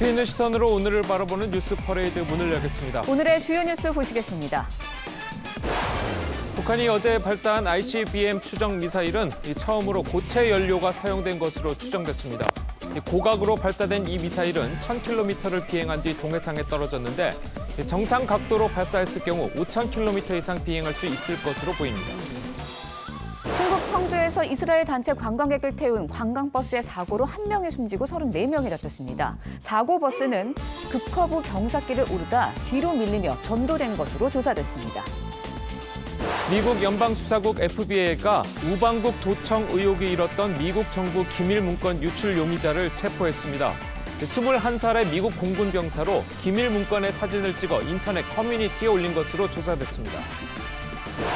깊이 있는 시선으로 오늘을 바라보는 뉴스 퍼레이드 문을 열겠습니다. 오늘의 주요 뉴스 보시겠습니다. 북한이 어제 발사한 ICBM 추정 미사일은 처음으로 고체 연료가 사용된 것으로 추정됐습니다. 고각으로 발사된 이 미사일은 1000km를 비행한 뒤 동해상에 떨어졌는데 정상 각도로 발사했을 경우 5000km 이상 비행할 수 있을 것으로 보입니다. 중국 청주에서 이스라엘 단체 관광객을 태운 관광버스의 사고로 1명이 숨지고 34명이 다쳤습니다. 사고 버스는 급커브 경사길을 오르다 뒤로 밀리며 전도된 것으로 조사됐습니다. 미국 연방수사국 FBI가 우방국 도청 의혹이 일었던 미국 정부 기밀 문건 유출 용의자를 체포했습니다. 21살의 미국 공군 병사로 기밀 문건의 사진을 찍어 인터넷 커뮤니티에 올린 것으로 조사됐습니다.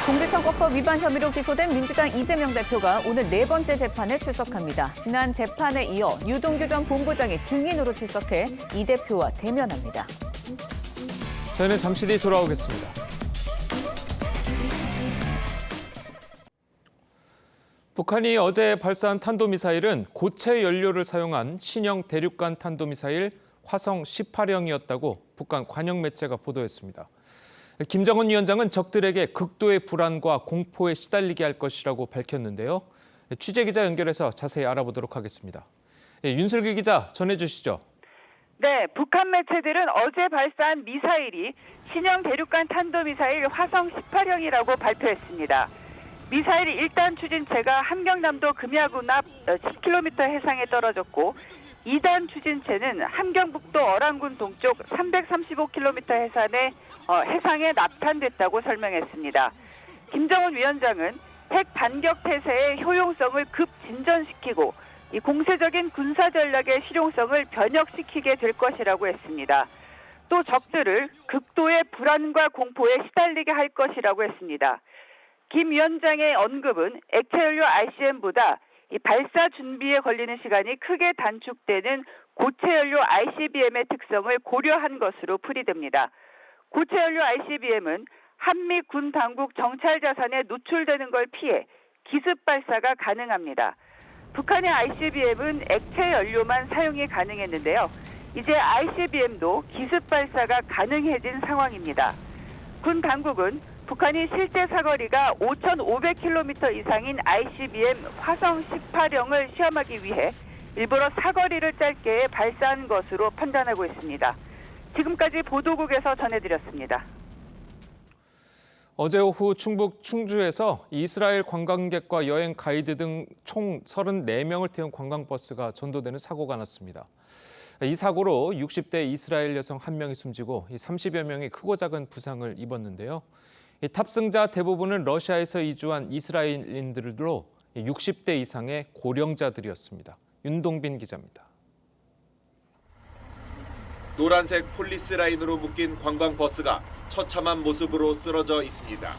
공직선거법 위반 혐의로 기소된 민주당 이재명 대표가 오늘 4번째 재판에 출석합니다. 지난 재판에 이어 유동규 전 본부장이 증인으로 출석해 이 대표와 대면합니다. 저희는 잠시 뒤 돌아오겠습니다. 북한이 어제 발사한 탄도미사일은 고체 연료를 사용한 신형 대륙간 탄도미사일 화성 18형이었다고 북한 관영 매체가 보도했습니다. 김정은 위원장은 적들에게 극도의 불안과 공포에 시달리게 할 것이라고 밝혔는데요. 취재기자 연결해서 자세히 알아보도록 하겠습니다. 윤슬기 기자 전해주시죠. 네, 북한 매체들은 어제 발사한 미사일이 신형 대륙간 탄도미사일 화성 18형이라고 발표했습니다. 미사일이 1단 추진체가 함경남도 금야군 앞 10km 해상에 떨어졌고 2단 추진체는 함경북도 어랑군 동쪽 335km 해상에 납탄됐다고 설명했습니다. 김정은 위원장은 핵 반격 태세의 효용성을 급진전시키고 이 공세적인 군사 전략의 실용성을 변혁시키게 될 것이라고 했습니다. 또 적들을 극도의 불안과 공포에 시달리게 할 것이라고 했습니다. 김 위원장의 언급은 액체연료 ICBM보다 이 발사 준비에 걸리는 시간이 크게 단축되는 고체연료 ICBM의 특성을 고려한 것으로 풀이됩니다. 고체연료 ICBM은 한미 군 당국 정찰 자산에 노출되는 걸 피해 기습 발사가 가능합니다. 북한의 ICBM은 액체 연료만 사용이 가능했는데요. 이제 ICBM도 기습 발사가 가능해진 상황입니다. 군 당국은 북한이 실제 사거리가 5,500km 이상인 ICBM 화성 18형을 시험하기 위해 일부러 사거리를 짧게 발사한 것으로 판단하고 있습니다. 지금까지 보도국에서 전해드렸습니다. 어제 오후 충북 충주에서 이스라엘 관광객과 여행 가이드 등 총 34명을 태운 관광버스가 전도되는 사고가 났습니다. 이 사고로 60대 이스라엘 여성 1명이 숨지고 30여 명이 크고 작은 부상을 입었는데요. 탑승자 대부분은 러시아에서 이주한 이스라엘인들로 60대 이상의 고령자들이었습니다. 윤동빈 기자입니다. 노란색 폴리스 라인으로 묶인 관광버스가 처참한 모습으로 쓰러져 있습니다.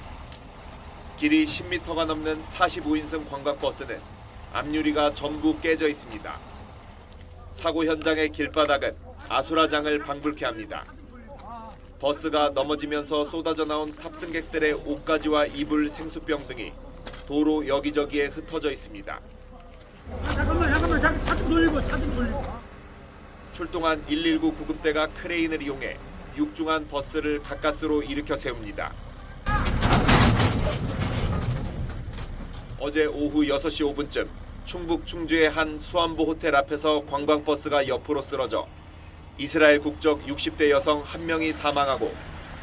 길이 10m가 넘는 45인승 관광버스는 앞유리가 전부 깨져 있습니다. 사고 현장의 길바닥은 아수라장을 방불케 합니다. 버스가 넘어지면서 쏟아져 나온 탑승객들의 옷가지와 이불, 생수병 등이 도로 여기저기에 흩어져 있습니다. 잠깐만, 차 좀 돌리고. 출동한 119 구급대가 크레인을 이용해 육중한 버스를 가까스로 일으켜 세웁니다. 어제 오후 6시 5분쯤 충북 충주의 한 수안보 호텔 앞에서 관광버스가 옆으로 쓰러져 이스라엘 국적 60대 여성 1명이 사망하고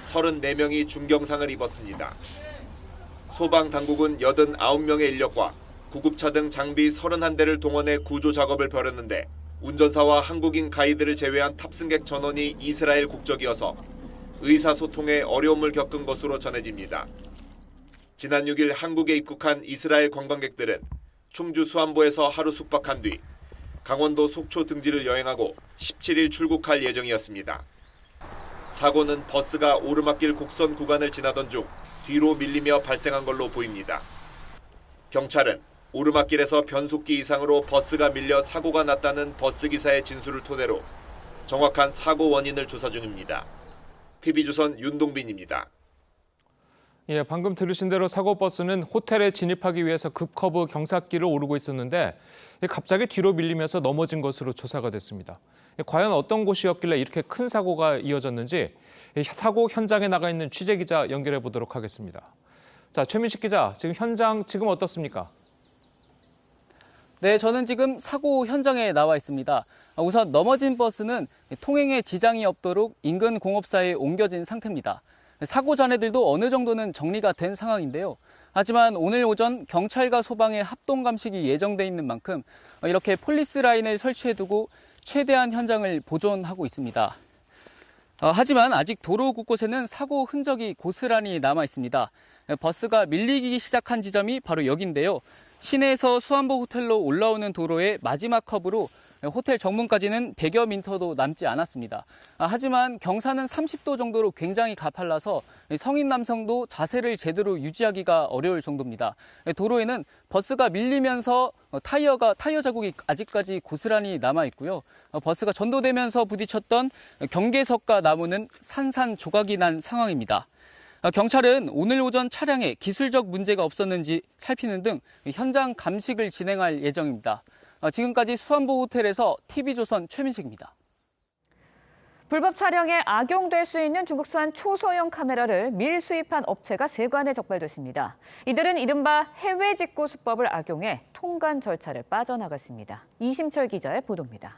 34명이 중경상을 입었습니다. 소방당국은 89명의 인력과 구급차 등 장비 31대를 동원해 구조 작업을 벌였는데 운전사와 한국인 가이드를 제외한 탑승객 전원이 이스라엘 국적이어서 의사소통에 어려움을 겪은 것으로 전해집니다. 지난 6일 한국에 입국한 이스라엘 관광객들은 충주 수안보에서 하루 숙박한 뒤 강원도 속초 등지를 여행하고 17일 출국할 예정이었습니다. 사고는 버스가 오르막길 곡선 구간을 지나던 중 뒤로 밀리며 발생한 걸로 보입니다. 경찰은 오르막길에서 변속기 이상으로 버스가 밀려 사고가 났다는 버스기사의 진술을 토대로 정확한 사고 원인을 조사 중입니다. TV조선 윤동빈입니다. 방금 들으신 대로 사고버스는 호텔에 진입하기 위해서 급커브 경사길을 오르고 있었는데 갑자기 뒤로 밀리면서 넘어진 것으로 조사가 됐습니다. 과연 어떤 곳이었길래 이렇게 큰 사고가 이어졌는지 사고 현장에 나가 있는 취재 기자 연결해 보도록 하겠습니다. 자, 최민식 기자, 지금 현장 지금 어떻습니까? 네, 저는 지금 사고 현장에 나와 있습니다. 우선 넘어진 버스는 통행에 지장이 없도록 인근 공업사에 옮겨진 상태입니다. 사고 잔해들도 어느 정도는 정리가 된 상황인데요. 하지만 오늘 오전 경찰과 소방의 합동 감식이 예정돼 있는 만큼 이렇게 폴리스 라인을 설치해두고 최대한 현장을 보존하고 있습니다. 하지만 아직 도로 곳곳에는 사고 흔적이 고스란히 남아 있습니다. 버스가 밀리기 시작한 지점이 바로 여기인데요. 시내에서 수안보 호텔로 올라오는 도로의 마지막 커브로 호텔 정문까지는 100여 미터도 남지 않았습니다. 하지만 경사는 30도 정도로 굉장히 가팔라서 성인 남성도 자세를 제대로 유지하기가 어려울 정도입니다. 도로에는 버스가 밀리면서 타이어 자국이 아직까지 고스란히 남아 있고요. 버스가 전도되면서 부딪혔던 경계석과 나무는 산산조각이 난 상황입니다. 경찰은 오늘 오전 차량에 기술적 문제가 없었는지 살피는 등 현장 감식을 진행할 예정입니다. 지금까지 수안보 호텔에서 TV조선 최민식입니다. 불법 촬영에 악용될 수 있는 중국산 초소형 카메라를 밀수입한 업체가 3관에 적발됐습니다. 이들은 이른바 해외 직구 수법을 악용해 통관 절차를 빠져나갔습니다. 이심철 기자의 보도입니다.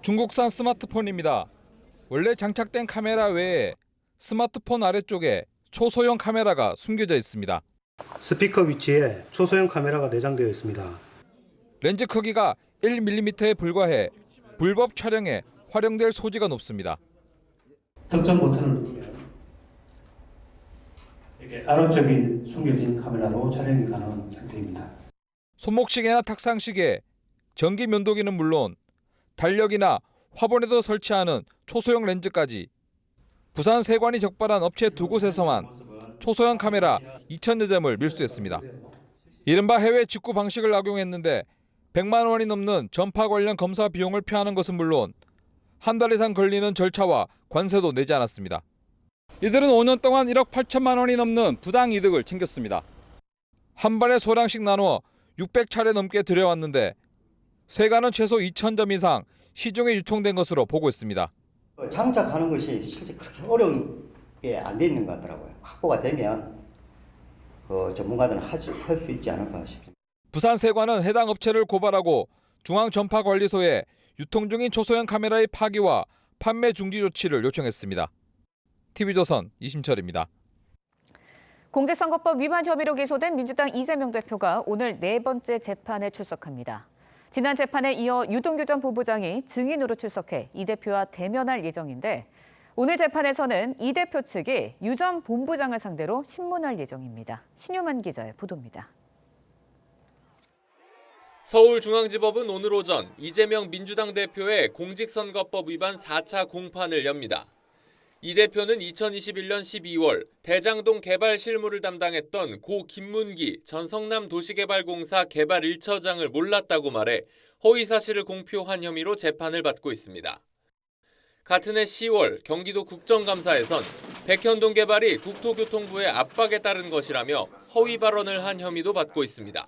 중국산 스마트폰입니다. 원래 장착된 카메라 외에 스마트폰 아래쪽에 초소형 카메라가 숨겨져 있습니다. 스피커 위치에 초소형 카메라가 내장되어 있습니다. 렌즈 크기가 1mm에 불과해 불법 촬영에 활용될 소지가 높습니다. 특정 버튼을 누르면 이렇게 아래쪽에 숨겨진 카메라로 촬영이 가능한 형태입니다. 손목시계나 탁상시계, 전기 면도기는 물론 달력이나 화본에도 설치하는 초소형 렌즈까지 부산 세관이 적발한 업체 2곳에서만 초소형 카메라 2,000여 점을 밀수했습니다. 이른바 해외 직구 방식을 악용했는데 100만 원이 넘는 전파 관련 검사 비용을 피하는 것은 물론 한 달 이상 걸리는 절차와 관세도 내지 않았습니다. 이들은 5년 동안 1억 8천만 원이 넘는 부당 이득을 챙겼습니다. 한 발에 소량씩 나누어 600차례 넘게 들여왔는데 세관은 최소 2,000점 이상 시중에 유통된 것으로 보고 있습니다. 장착하는 것이 실제 그렇게 어려운 게 안 돼 있는 것 같더라고요. 확보가 되면 전문가들은 할 수 있지 않을까 싶습니다. 부산 세관은 해당 업체를 고발하고 중앙전파관리소에 유통 중인 초소형 카메라의 파기와 판매 중지 조치를 요청했습니다. TV조선 이심철입니다. 공직선거법 위반 혐의로 기소된 민주당 이재명 대표가 오늘 4번째 재판에 출석합니다. 지난 재판에 이어 유동규 전 본부장이 증인으로 출석해 이 대표와 대면할 예정인데 오늘 재판에서는 이 대표 측이 유 전 본부장을 상대로 신문할 예정입니다. 신유만 기자의 보도입니다. 서울중앙지법은 오늘 오전 이재명 민주당 대표의 공직선거법 위반 4차 공판을 엽니다. 이 대표는 2021년 12월 대장동 개발 실무를 담당했던 고 김문기 전 성남도시개발공사 개발 1처장을 몰랐다고 말해 허위사실을 공표한 혐의로 재판을 받고 있습니다. 같은 해 10월 경기도 국정감사에선 백현동 개발이 국토교통부의 압박에 따른 것이라며 허위 발언을 한 혐의도 받고 있습니다.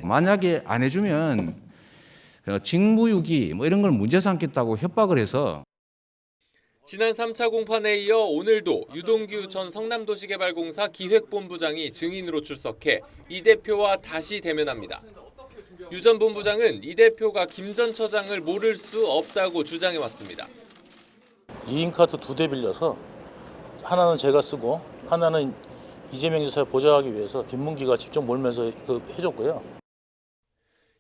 만약에 안 해주면 직무유기 이런 걸 문제 삼겠다고 협박을 해서 지난 3차 공판에 이어 오늘도 유동규 전 성남도시개발공사 기획본부장이 증인으로 출석해 이 대표와 다시 대면합니다. 유 전 본부장은 이 대표가 김 전 처장을 모를 수 없다고 주장해왔습니다. 2인 카드 2대 빌려서 하나는 제가 쓰고 하나는 이재명 지사를 보좌하기 위해서 김문기가 직접 몰면서 해줬고요.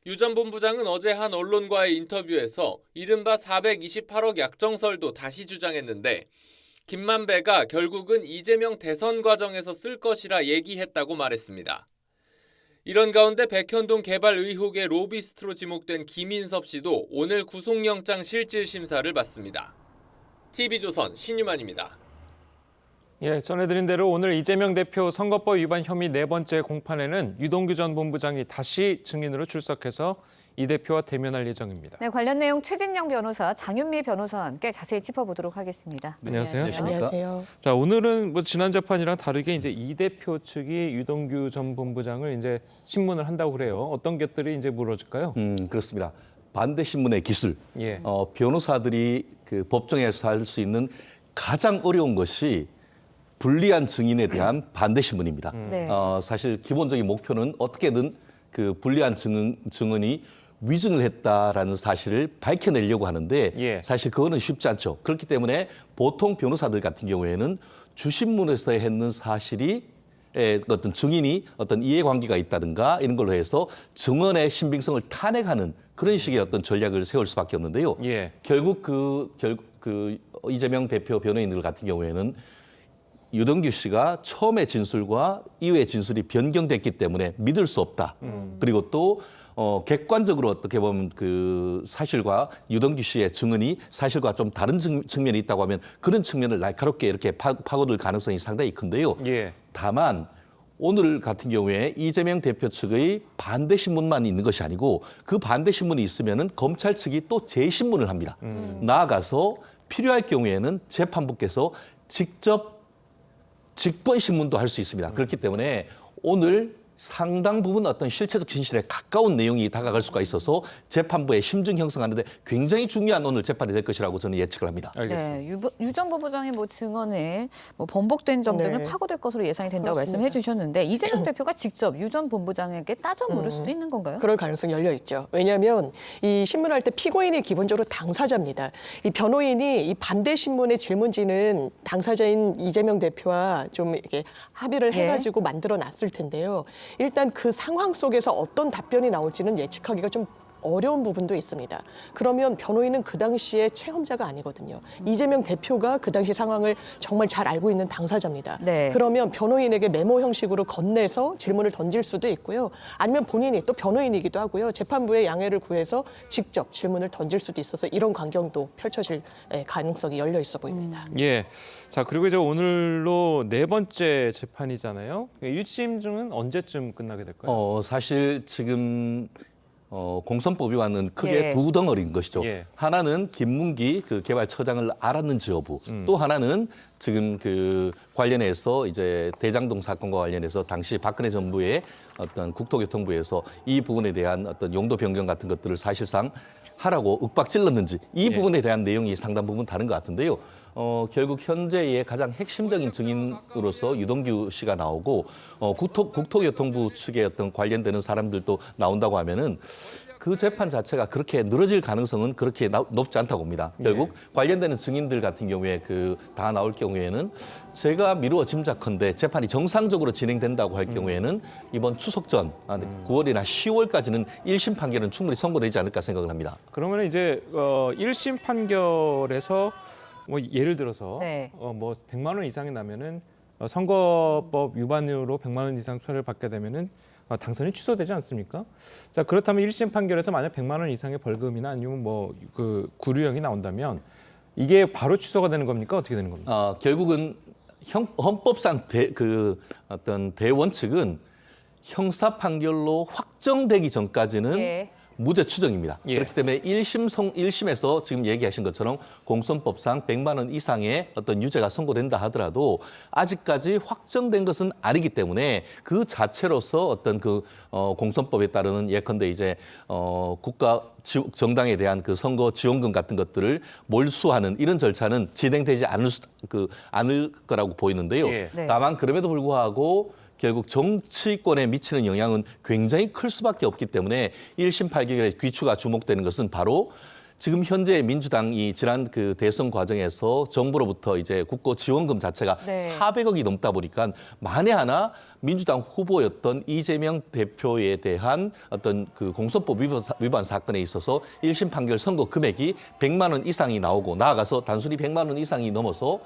유 전 본부장은 어제 한 언론과의 인터뷰에서 이른바 428억 약정설도 다시 주장했는데 김만배가 결국은 이재명 대선 과정에서 쓸 것이라 얘기했다고 말했습니다. 이런 가운데 백현동 개발 의혹의 로비스트로 지목된 김인섭 씨도 오늘 구속영장 실질 심사를 받습니다. TV조선 신유만입니다. 예, 전해드린 대로 오늘 이재명 대표 선거법 위반 혐의 4번째 공판에는 유동규 전 본부장이 다시 증인으로 출석해서 이 대표와 대면할 예정입니다. 네, 관련 내용 최진영 변호사, 장윤미 변호사와 함께 자세히 짚어보도록 하겠습니다. 안녕하세요. 안녕하세요. 자, 오늘은 지난 재판이랑 다르게 이제 이 대표 측이 유동규 전 본부장을 이제 신문을 한다고 그래요. 어떤 것들이 이제 물어질까요? 그렇습니다. 반대 신문의 기술, 예. 변호사들이 그 법정에서 할 수 있는 가장 어려운 것이 불리한 증인에 대한 반대 신문입니다. 네. 사실 기본적인 목표는 어떻게든 그 불리한 증언이 위증을 했다라는 사실을 밝혀내려고 하는데 예. 사실 그거는 쉽지 않죠. 그렇기 때문에 보통 변호사들 같은 경우에는 주신문에서 했는 사실이 어떤 증인이 어떤 이해관계가 있다든가 이런 걸로 해서 증언의 신빙성을 탄핵하는 그런 식의 어떤 전략을 세울 수밖에 없는데요. 예. 결국 그 이재명 대표 변호인들 같은 경우에는 유동규 씨가 처음의 진술과 이후의 진술이 변경됐기 때문에 믿을 수 없다. 그리고 또 객관적으로 어떻게 보면 그 사실과 유동규 씨의 증언이 사실과 좀 다른 측면이 있다고 하면 그런 측면을 날카롭게 이렇게 파고들 가능성이 상당히 큰데요. 예. 다만 오늘 같은 경우에 이재명 대표 측의 반대 신문만 있는 것이 아니고 그 반대 신문이 있으면은 검찰 측이 또 재신문을 합니다. 나아가서 필요할 경우에는 재판부께서 직접 직권 신문도 할 수 있습니다. 그렇기 때문에 오늘 상당 부분 어떤 실체적 진실에 가까운 내용이 다가갈 수가 있어서 재판부의 심증 형성하는데 굉장히 중요한 오늘 재판이 될 것이라고 저는 예측을 합니다. 알겠습니다. 네, 유 전 본부장의 뭐 증언에 뭐 번복된 점 등을 파고들 것으로 예상이 된다고 그렇습니다. 말씀해 주셨는데 이재명 대표가 직접 유 전 본부장에게 따져 물을 수도 있는 건가요? 그럴 가능성이 열려 있죠. 왜냐하면 이 신문할 때 피고인이 기본적으로 당사자입니다. 이 변호인이 이 반대 신문의 질문지는 당사자인 이재명 대표와 좀 이렇게 합의를 해가지고 만들어 놨을 텐데요. 일단 그 상황 속에서 어떤 답변이 나올지는 예측하기가 좀 어려운 부분도 있습니다. 그러면 변호인은 그 당시에 체험자가 아니거든요. 이재명 대표가 그 당시 상황을 정말 잘 알고 있는 당사자입니다. 네. 그러면 변호인에게 메모 형식으로 건네서 질문을 던질 수도 있고요. 아니면 본인이 또 변호인이기도 하고요. 재판부의 양해를 구해서 직접 질문을 던질 수도 있어서 이런 광경도 펼쳐질 가능성이 열려 있어 보입니다. 예. 자, 그리고 이제 오늘로 네 번째 재판이잖아요. 1심 중은 언제쯤 끝나게 될까요? 사실 지금 공선법 위반은 크게 예. 두 덩어리인 것이죠. 예. 하나는 김문기 그 개발처장을 알았는지 여부, 또 하나는 지금 그 관련해서 이제 대장동 사건과 관련해서 당시 박근혜 정부의 어떤 국토교통부에서 이 부분에 대한 어떤 용도 변경 같은 것들을 사실상 하라고 윽박질렀는지 이 부분에 대한 내용이 상당 부분 다른 것 같은데요. 결국 현재의 가장 핵심적인 증인으로서 유동규 씨가 나오고 국토교통부 측의 어떤 관련되는 사람들도 나온다고 하면은 그 재판 자체가 그렇게 늘어질 가능성은 그렇게 높지 않다고 봅니다. 결국 관련되는 증인들 같은 경우에 그 다 나올 경우에는 제가 미루어 짐작컨대 재판이 정상적으로 진행된다고 할 경우에는 이번 추석 전 9월이나 10월까지는 1심 판결은 충분히 선고되지 않을까 생각을 합니다. 그러면 이제 1심 판결에서 뭐 예를 들어서 네. 뭐 100만 원 이상이 나면은 선거법 위반으로 100만 원 이상 처벌을 받게 되면은 당선이 취소되지 않습니까? 자, 그렇다면 1심 판결에서 만약 100만 원 이상의 벌금이나 아니면 뭐 그 구류형이 나온다면 이게 바로 취소가 되는 겁니까? 어떻게 되는 겁니까? 결국은 헌법상 어떤 대원칙은 형사 판결로 확정되기 전까지는 예. 무죄 추정입니다. 예. 그렇기 때문에 1심에서 지금 얘기하신 것처럼 공선법상 100만 원 이상의 어떤 유죄가 선고된다 하더라도 아직까지 확정된 것은 아니기 때문에 그 자체로서 어떤 그 공선법에 따르는 예컨대 이제 국가 정당에 대한 그 선거 지원금 같은 것들을 몰수하는 이런 절차는 진행되지 않을 거라고 보이는데요. 예. 네. 다만 그럼에도 불구하고 결국 정치권에 미치는 영향은 굉장히 클 수밖에 없기 때문에 1심 판결의 귀추가 주목되는 것은 바로 지금 현재 민주당이 지난 그 대선 과정에서 정부로부터 이제 국고 지원금 자체가 네. 400억이 넘다 보니까 만에 하나 민주당 후보였던 이재명 대표에 대한 어떤 그 공선법 위반 사건에 있어서 1심 판결 선고 금액이 100만 원 이상이 나오고 나아가서 단순히 100만 원 이상이 넘어서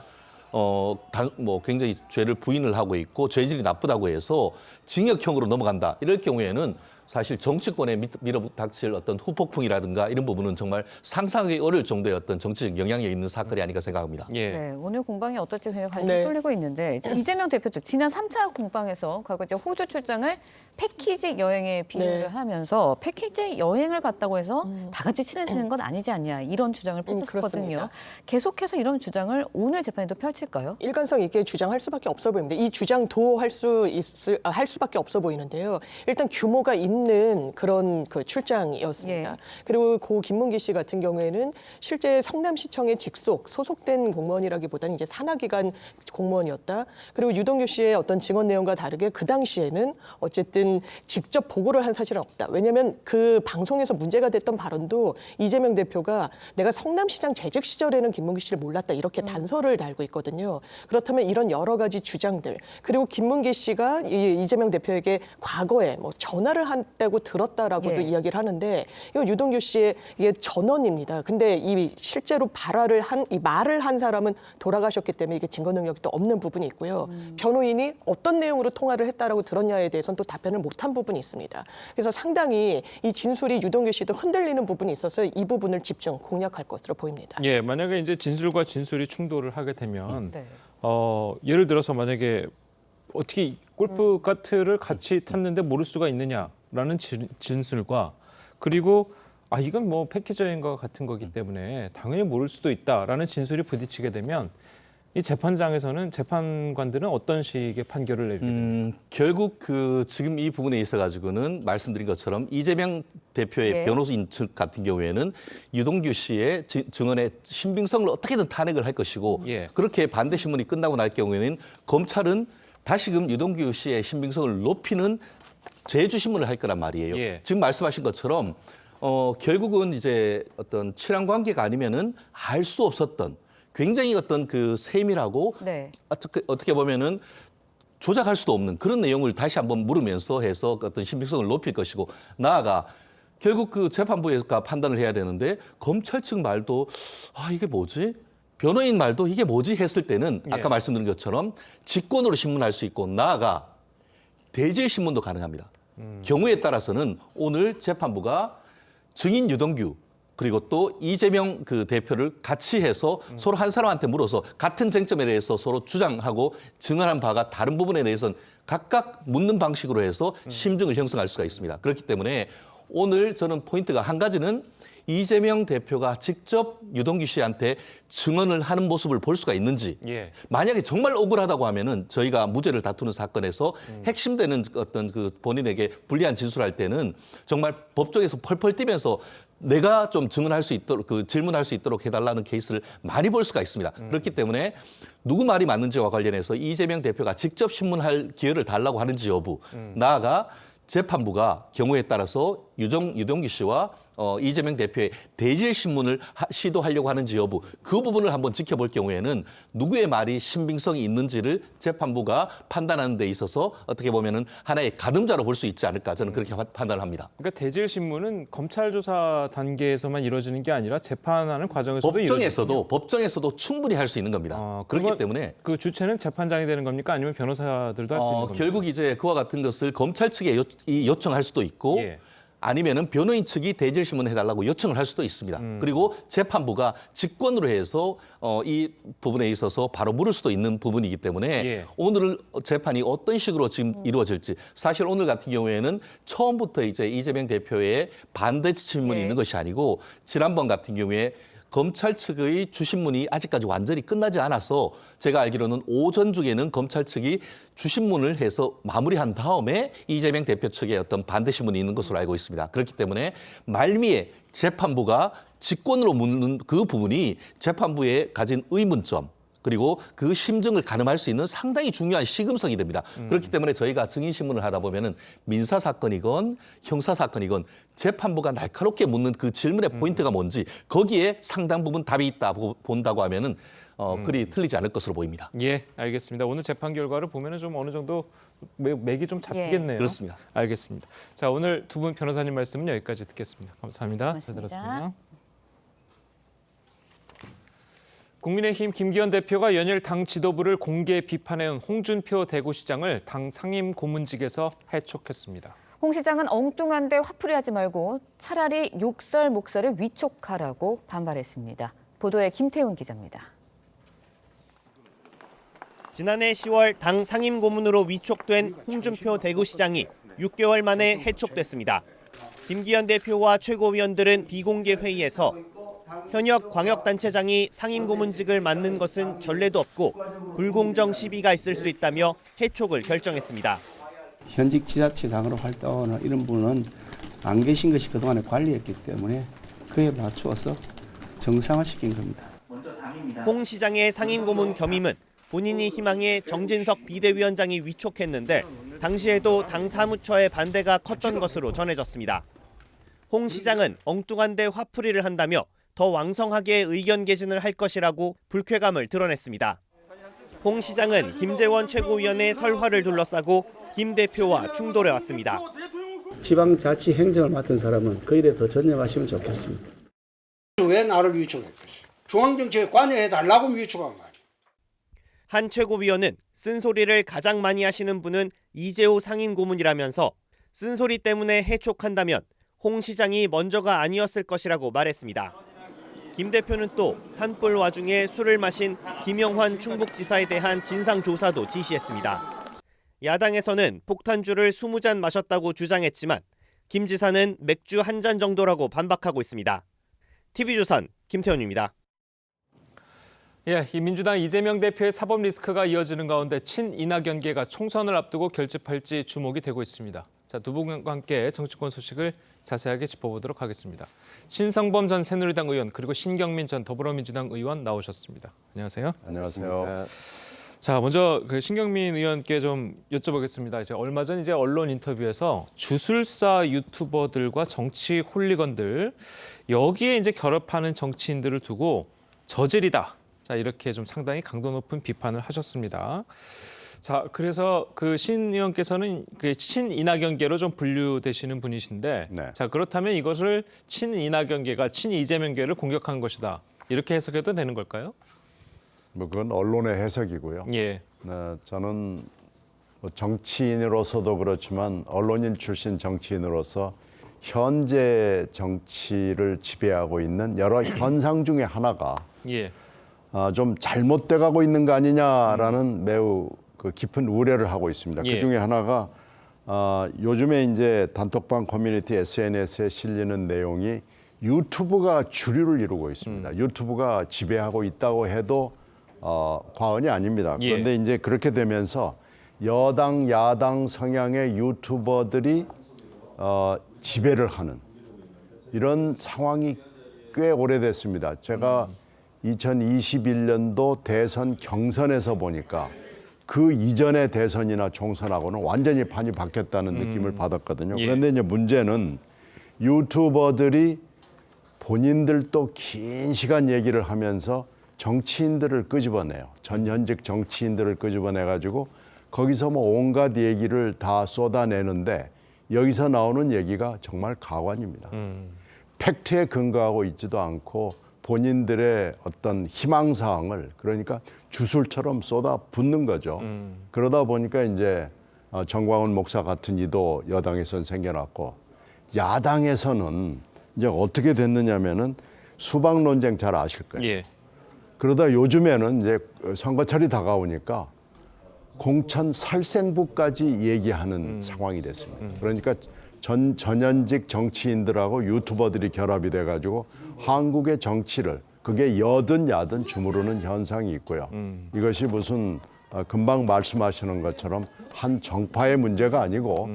굉장히 죄를 부인을 하고 있고 죄질이 나쁘다고 해서 징역형으로 넘어간다. 이럴 경우에는 사실 정치권에 밀어닥칠 어떤 후폭풍이라든가 이런 부분은 정말 상상하기 어려울 정도의 어떤 정치적 영향력이 있는 사건이 아닌가 생각합니다. 예. 네, 오늘 공방이 어떨지 굉장히 관심이 네. 쏠리고 있는데 이재명 대표 측 지난 3차 공방에서 과거 이제 호주 출장을 패키지 여행에 비유를 네. 하면서 패키지 여행을 갔다고 해서 다 같이 친해지는 건 아니지 않냐 이런 주장을 펼쳤거든요. 그렇습니다. 계속해서 이런 주장을 오늘 재판에도 펼칠까요? 일관성 있게 주장할 수밖에 없어 보입니다. 이 주장도 할 수밖에 없어 보이는데요. 일단 규모가 있는 없는 그런 그 출장이었습니다. 그리고 고 김문기 씨 같은 경우에는 실제 성남시청의 직속 소속된 공무원이라기보다는 이제 산하기관 공무원이었다. 그리고 유동규 씨의 어떤 증언 내용과 다르게 그 당시에는 어쨌든 직접 보고를 한 사실은 없다. 왜냐하면 그 방송에서 문제가 됐던 발언도 이재명 대표가 내가 성남시장 재직 시절에는 김문기 씨를 몰랐다 이렇게 단서를 달고 있거든요. 그렇다면 이런 여러 가지 주장들 그리고 김문기 씨가 이재명 대표에게 과거에 뭐 전화를 한다고 들었다라고도 이야기를 하는데 이거 유동규 씨의 이게 전원입니다. 근데 이 실제로 말을 한 사람은 돌아가셨기 때문에 이게 증거 능력이 또 없는 부분이 있고요. 변호인이 어떤 내용으로 통화를 했다라고 들었냐에 대해서는 또 답변을 못한 부분이 있습니다. 그래서 상당히 이 진술이 유동규 씨도 흔들리는 부분이 있어서 이 부분을 집중 공략할 것으로 보입니다. 예, 만약에 이제 진술과 진술이 충돌을 하게 되면 예를 들어서 만약에 어떻게 골프 카트를 같이 탔는데 모를 수가 있느냐라는 진술과 그리고 이건 뭐 패키지 여행과 같은 거기 때문에 당연히 모를 수도 있다라는 진술이 부딪히게 되면 이 재판장에서는 재판관들은 어떤 식의 판결을 내리게 됩니까? 결국 지금 이 부분에 있어 가지고는 말씀드린 것처럼 이재명 대표의 변호인 측 같은 경우에는 유동규 씨의 증언의 신빙성을 어떻게든 탄핵을 할 것이고 그렇게 반대 신문이 끝나고 날 경우에는 검찰은 다시금 유동규 씨의 신빙성을 높이는 제주 신문을 할 거란 말이에요. 지금 말씀하신 것처럼 결국은 이제 어떤 친한 관계가 아니면은 알 수 없었던 굉장히 어떤 그 세밀하고 어떻게 보면은 조작할 수도 없는 그런 내용을 다시 한번 물으면서 해서 어떤 신빙성을 높일 것이고 나아가 결국 그 재판부가 판단을 해야 되는데 검찰 측 말도 이게 뭐지? 변호인 말도 이게 뭐지 했을 때는 아까 말씀드린 것처럼 직권으로 신문할 수 있고 나아가 대질 신문도 가능합니다. 경우에 따라서는 오늘 재판부가 증인 유동규 그리고 또 이재명 그 대표를 같이 해서 서로 한 사람한테 물어서 같은 쟁점에 대해서 서로 주장하고 증언한 바가 다른 부분에 대해서는 각각 묻는 방식으로 해서 심증을 형성할 수가 있습니다. 그렇기 때문에 오늘 저는 포인트가 한 가지는 이재명 대표가 직접 유동규 씨한테 증언을 하는 모습을 볼 수가 있는지 만약에 정말 억울하다고 하면은 저희가 무죄를 다투는 사건에서 핵심되는 어떤 그 본인에게 불리한 진술할 때는 정말 법정에서 펄펄 뛰면서 내가 좀 증언할 수 있도록 질문할 수 있도록 해달라는 케이스를 많이 볼 수가 있습니다. 그렇기 때문에 누구 말이 맞는지와 관련해서 이재명 대표가 직접 신문할 기회를 달라고 하는지 여부 나아가 재판부가 경우에 따라서 유동규 씨와 이재명 대표의 대질 신문을 시도하려고 하는지 여부 그 부분을 한번 지켜볼 경우에는 누구의 말이 신빙성이 있는지를 재판부가 판단하는 데 있어서 어떻게 보면은 하나의 가늠자로 볼 수 있지 않을까 저는 그렇게 판단을 합니다. 그러니까 대질 신문은 검찰 조사 단계에서만 이루어지는 게 아니라 재판하는 과정에서도 법정에서도 충분히 할 수 있는 겁니다. 그렇기 때문에 그 주체는 재판장이 되는 겁니까? 아니면 변호사들도 할 수 있는 겁니까? 결국 이제 그와 같은 것을 검찰 측에 요청할 수도 있고 아니면은 변호인 측이 대질 신문을 해달라고 요청을 할 수도 있습니다. 그리고 재판부가 직권으로 해서 이 부분에 있어서 바로 물을 수도 있는 부분이기 때문에 오늘 재판이 어떤 식으로 지금 이루어질지 사실 오늘 같은 경우에는 처음부터 이제 이재명 대표의 반대 신문이 있는 것이 아니고 지난번 같은 경우에 검찰 측의 주신문이 아직까지 완전히 끝나지 않아서 제가 알기로는 오전 중에는 검찰 측이 주신문을 해서 마무리한 다음에 이재명 대표 측의 어떤 반대 신문이 있는 것으로 알고 있습니다. 그렇기 때문에 말미에 재판부가 직권으로 묻는 그 부분이 재판부에 가진 의문점 그리고 그 심증을 가늠할 수 있는 상당히 중요한 시금석이 됩니다. 그렇기 때문에 저희가 증인신문을 하다 보면은 민사사건이건 형사사건이건 재판부가 날카롭게 묻는 그 질문의 포인트가 뭔지 거기에 상당 부분 답이 있다 본다고 하면은 그리 틀리지 않을 것으로 보입니다. 예, 알겠습니다. 오늘 재판 결과를 보면은 좀 어느 정도 맥이 좀 잡히겠네요. 그렇습니다. 알겠습니다. 자, 오늘 두 분 변호사님 말씀은 여기까지 듣겠습니다. 감사합니다. 잘 들었습니다. 국민의힘 김기현 대표가 연일 당 지도부를 공개 비판해온 홍준표 대구시장을 당 상임 고문직에서 해촉했습니다. 홍 시장은 엉뚱한데 화풀이하지 말고 차라리 욕설 목설을 위촉하라고 반발했습니다. 보도에 김태훈 기자입니다. 지난해 10월 당 상임 고문으로 위촉된 홍준표 대구시장이 6개월 만에 해촉됐습니다. 김기현 대표와 최고위원들은 비공개 회의에서 현역 광역단체장이 상임고문직을 맡는 것은 전례도 없고 불공정 시비가 있을 수 있다며 해촉을 결정했습니다. 현직 지자체장으로 활동하는 이런 분은 안 계신 것이 그동안에 관리했기 때문에 그에 맞추어서 정상화시킨 겁니다. 홍 시장의 상임고문 겸임은 본인이 희망해 정진석 비대위원장이 위촉했는데 당시에도 당 사무처의 반대가 컸던 것으로 전해졌습니다. 홍 시장은 엉뚱한데 화풀이를 한다며 더 왕성하게 의견 개진을 할 것이라고 불쾌감을 드러냈습니다. 홍 시장은 김재원 최고위원의 설화를 둘러싸고 김 대표와 충돌해 왔습니다. 지방자치 행정을 맡은 사람은 그 일에 더 전념하시면 좋겠습니다. 왜 나를 위촉했겠어? 중앙정치에 관여해달라고 위촉한 거 아니야. 한 최고위원은 쓴소리를 가장 많이 하시는 분은 이재호 상임고문이라면서 쓴소리 때문에 해촉한다면 홍 시장이 먼저가 아니었을 것이라고 말했습니다. 김 대표는 또 산불 와중에 술을 마신 김영환 충북지사에 대한 진상조사도 지시했습니다. 야당에서는 폭탄주를 20잔 마셨다고 주장했지만 김 지사는 맥주 1잔 정도라고 반박하고 있습니다. TV조선 김태훈입니다. 예, 이 민주당 이재명 대표의 사법 리스크가 이어지는 가운데 친이낙연계가 총선을 앞두고 결집할지 주목이 되고 있습니다. 자, 두 분과 함께 정치권 소식을 자세하게 짚어보도록 하겠습니다. 신성범 전 새누리당 의원 그리고 신경민 전 더불어민주당 의원 나오셨습니다. 안녕하세요. 안녕하세요. 자, 먼저 그 신경민 의원께 좀 여쭤보겠습니다. 이제 얼마 전 이제 언론 인터뷰에서 주술사 유튜버들과 정치 홀리건들 여기에 이제 결합하는 정치인들을 두고 저질이다. 자, 이렇게 좀 상당히 강도 높은 비판을 하셨습니다. 자, 그래서 그 신 의원께서는 그 친이낙연계로 좀 분류되시는 분이신데, 네. 자, 그렇다면 이것을 친이낙연계가 친이재명계를 공격한 것이다. 이렇게 해석해도 되는 걸까요? 뭐 그건 언론의 해석이고요. 예. 네, 저는 뭐 정치인으로서도 그렇지만 언론인 출신 정치인으로서 현재 정치를 지배하고 있는 여러 현상 중에 하나가 예. 좀 잘못돼가고 있는 거 아니냐라는 매우 그 깊은 우려를 하고 있습니다. 예. 그 중에 하나가 요즘에 이제 단톡방 커뮤니티 SNS에 실리는 내용이 유튜브가 주류를 이루고 있습니다. 유튜브가 지배하고 있다고 해도 과언이 아닙니다. 그런데 이제 그렇게 되면서 여당, 야당 성향의 유튜버들이 지배를 하는 이런 상황이 꽤 오래됐습니다. 제가 2021년도 대선 경선에서 보니까 그 이전의 대선이나 총선하고는 완전히 판이 바뀌었다는 느낌을 받았거든요. 그런데 이제 문제는 유튜버들이 본인들도 긴 시간 얘기를 하면서 정치인들을 끄집어내요. 전현직 정치인들을 끄집어내가지고 거기서 뭐 온갖 얘기를 다 쏟아내는데 여기서 나오는 얘기가 정말 가관입니다. 팩트에 근거하고 있지도 않고 본인들의 어떤 희망사항을 그러니까 주술처럼 쏟아붓는 거죠. 그러다 보니까 이제 정광훈 목사 같은 이도 여당에서는 생겨났고 야당에서는 이제 어떻게 됐느냐면은 수박 논쟁 잘 아실 거예요. 예. 그러다 요즘에는 이제 선거철이 다가오니까 공천 살생부까지 얘기하는 상황이 됐습니다. 그러니까 전현직 정치인들하고 유튜버들이 결합이 돼가지고 한국의 정치를 그게 여든 야든 주무르는 현상이 있고요. 이것이 무슨 금방 말씀하시는 것처럼 한 정파의 문제가 아니고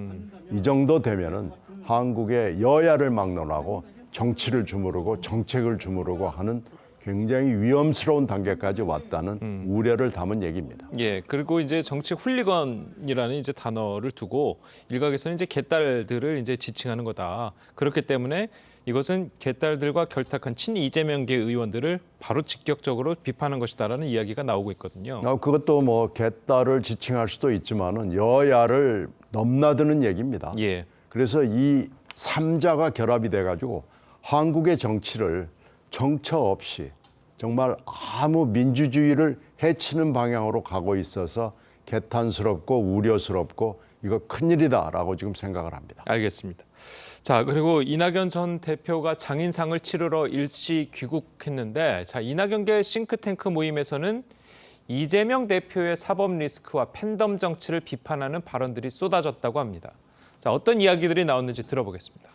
이 정도 되면은 한국의 여야를 막론하고 정치를 주무르고 정책을 주무르고 하는 굉장히 위험스러운 단계까지 왔다는 우려를 담은 얘기입니다. 예, 그리고 이제 정치 훌리건이라는 이제 단어를 두고 일각에서는 이제 개딸들을 이제 지칭하는 거다. 그렇기 때문에 이것은 개딸들과 결탁한 친이재명계 의원들을 바로 직격적으로 비판한 것이다라는 이야기가 나오고 있거든요. 그것도 뭐 개딸을 지칭할 수도 있지만은 여야를 넘나드는 얘기입니다. 예. 그래서 이 3자가 결합이 돼가지고 한국의 정치를 정처 없이 정말 아무 민주주의를 해치는 방향으로 가고 있어서 개탄스럽고 우려스럽고 이거 큰일이다라고 지금 생각을 합니다. 알겠습니다. 자, 그리고 이낙연 전 대표가 장인상을 치르러 일시 귀국했는데 자, 이낙연계 싱크탱크 모임에서는 이재명 대표의 사법 리스크와 팬덤 정치를 비판하는 발언들이 쏟아졌다고 합니다. 자, 어떤 이야기들이 나왔는지 들어보겠습니다.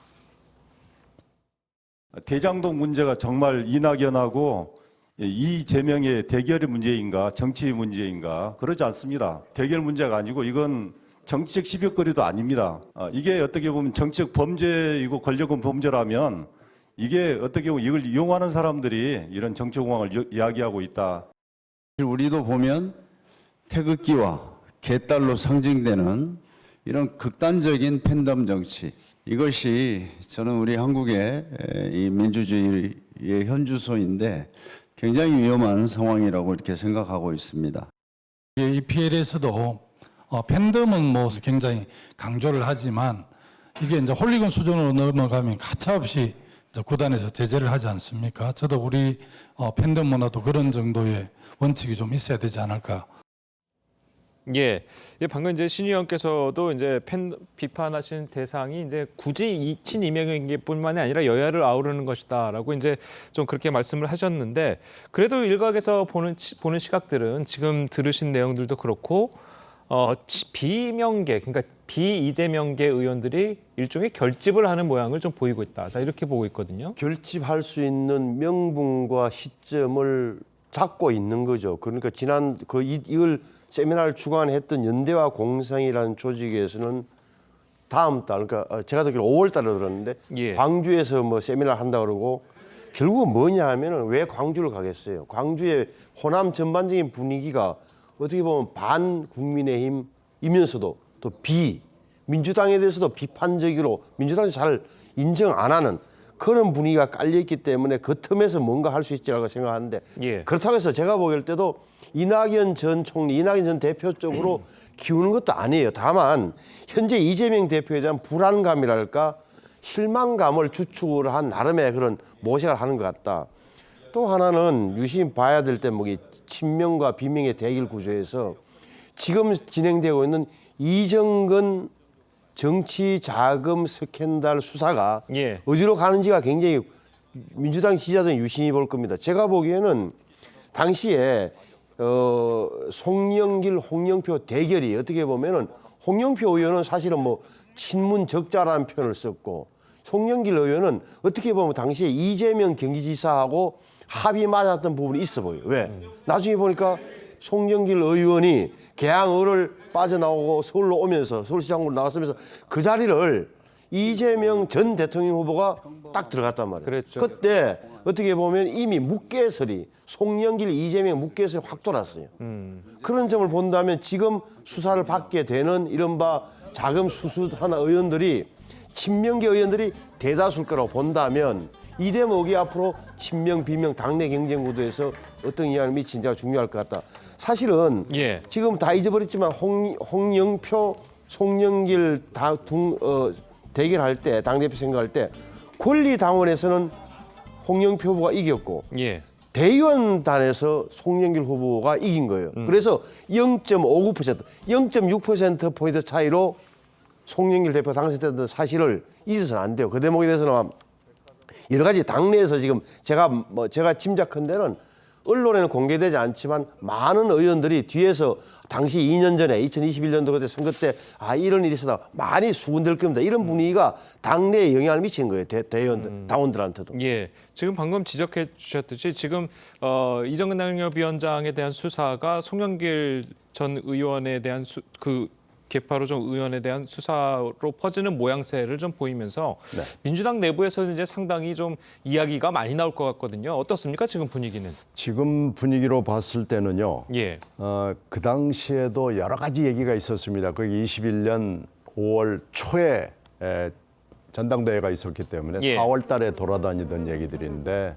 대장동 문제가 정말 이낙연하고 이재명의 대결의 문제인가 정치 문제인가 그러지 않습니다. 대결 문제가 아니고 이건 정치적 시비거리도 아닙니다. 이게 어떻게 보면 정치적 범죄이고 권력은 범죄라면 이게 어떻게 보면 이걸 이용하는 사람들이 이런 정치 공황을 이야기하고 있다. 우리도 보면 태극기와 개딸로 상징되는 이런 극단적인 팬덤 정치, 이것이 저는 우리 한국의 이 민주주의의 현주소인데 굉장히 위험한 상황이라고 이렇게 생각하고 있습니다. EPL에서도 팬덤은 뭐 굉장히 강조를 하지만 이게 이제 홀리건 수준으로 넘어가면 가차없이 구단에서 제재를 하지 않습니까? 저도 우리 팬덤 문화도 그런 정도의 원칙이 좀 있어야 되지 않을까. 예, 방금 이제 신 의원께서도 이제 팬 비판하신 대상이 이제 굳이 친이명뿐만이 아니라 여야를 아우르는 것이다라고 이제 좀 그렇게 말씀을 하셨는데, 그래도 일각에서 보는 시각들은 지금 들으신 내용들도 그렇고 비명계, 그러니까 비이재명계 의원들이 일종의 결집을 하는 모양을 좀 보이고 있다. 자, 이렇게 보고 있거든요. 결집할 수 있는 명분과 시점을 잡고 있는 거죠. 그러니까 지난 이걸 세미나를 주관했던 연대와 공상이라는 조직에서는 다음 달, 그러니까 제가 듣기로 5월 달에 들었는데 광주에서 뭐 세미나를 한다 그러고, 결국은 뭐냐 하면은 왜 광주를 가겠어요? 광주의 호남 전반적인 분위기가 어떻게 보면 반 국민의힘이면서도 또 민주당에 대해서도 비판적으로 민주당이 잘 인정 안 하는 그런 분위기가 깔려있기 때문에 그 틈에서 뭔가 할 수 있지라고 생각하는데, 그렇다고 해서 제가 보길 때도 이낙연 전 총리, 이낙연 전 대표 쪽으로 기우는 것도 아니에요. 다만 현재 이재명 대표에 대한 불안감이랄까 실망감을 주축을 한 나름의 그런 모색을 하는 것 같다. 또 하나는 유심히 봐야 될 대목이 친명과 비명의 대결 구조에서 지금 진행되고 있는 이정근 정치 자금 스캔들 수사가 어디로 가는지가 굉장히 민주당 지지자들은 유심히 볼 겁니다. 제가 보기에는 당시에 송영길, 홍영표 대결이 어떻게 보면은 홍영표 의원은 사실은 뭐 친문 적자라는 표현을 썼고, 송영길 의원은 어떻게 보면 당시에 이재명 경기지사하고 합이 맞았던 부분이 있어 보여요. 왜? 나중에 보니까 송영길 의원이 개항을 빠져나오고 서울로 오면서 서울시장으로 나왔으면서 그 자리를 이재명 전 대통령 후보가 딱 들어갔단 말이에요. 그랬죠. 그때 어떻게 보면 이미 묵개설이 송영길, 이재명 묵개설이 확 돌았어요. 그런 점을 본다면 지금 수사를 받게 되는 이른바 자금 수수하는 의원들이 친명계 의원들이 대다수일 거라고 본다면 이 대목이 앞으로 친명, 비명, 당내 경쟁 구도에서 어떤 영향을 미친지가 중요할 것 같다. 사실은 지금 다 잊어버렸지만 홍영표, 송영길 대결할 때, 당대표 생각할 때 권리당원에서는 홍영표 후보가 이겼고 대의원단에서 송영길 후보가 이긴 거예요. 그래서 0.59%, 0.6%포인트 차이로 송영길 대표 당선됐던 사실을 잊어서는 안 돼요. 그 대목에 대해서는 여러 가지 당내에서 지금 제가 짐작한 데는 언론에는 공개되지 않지만 많은 의원들이 뒤에서 당시 2년 전에 2021년도 그때 선거 때 이런 일이 있어서 많이 수군될 겁니다. 이런 분위기가 당내에 영향을 미친 거예요. 대의원들, 당원들한테도. 예, 지금 방금 지적해 주셨듯이 지금 이정근 당협위원장에 대한 수사가 송영길 전 의원에 대한 개파로 좀 의원에 대한 수사로 퍼지는 모양새를 좀 보이면서 민주당 내부에서 이제 상당히 좀 이야기가 많이 나올 것 같거든요. 어떻습니까? 지금 분위기는? 지금 분위기로 봤을 때는요. 그 당시에도 여러 가지 얘기가 있었습니다. 그 21년 5월 초에 전당대회가 있었기 때문에 4월 달에 돌아다니던 얘기들인데,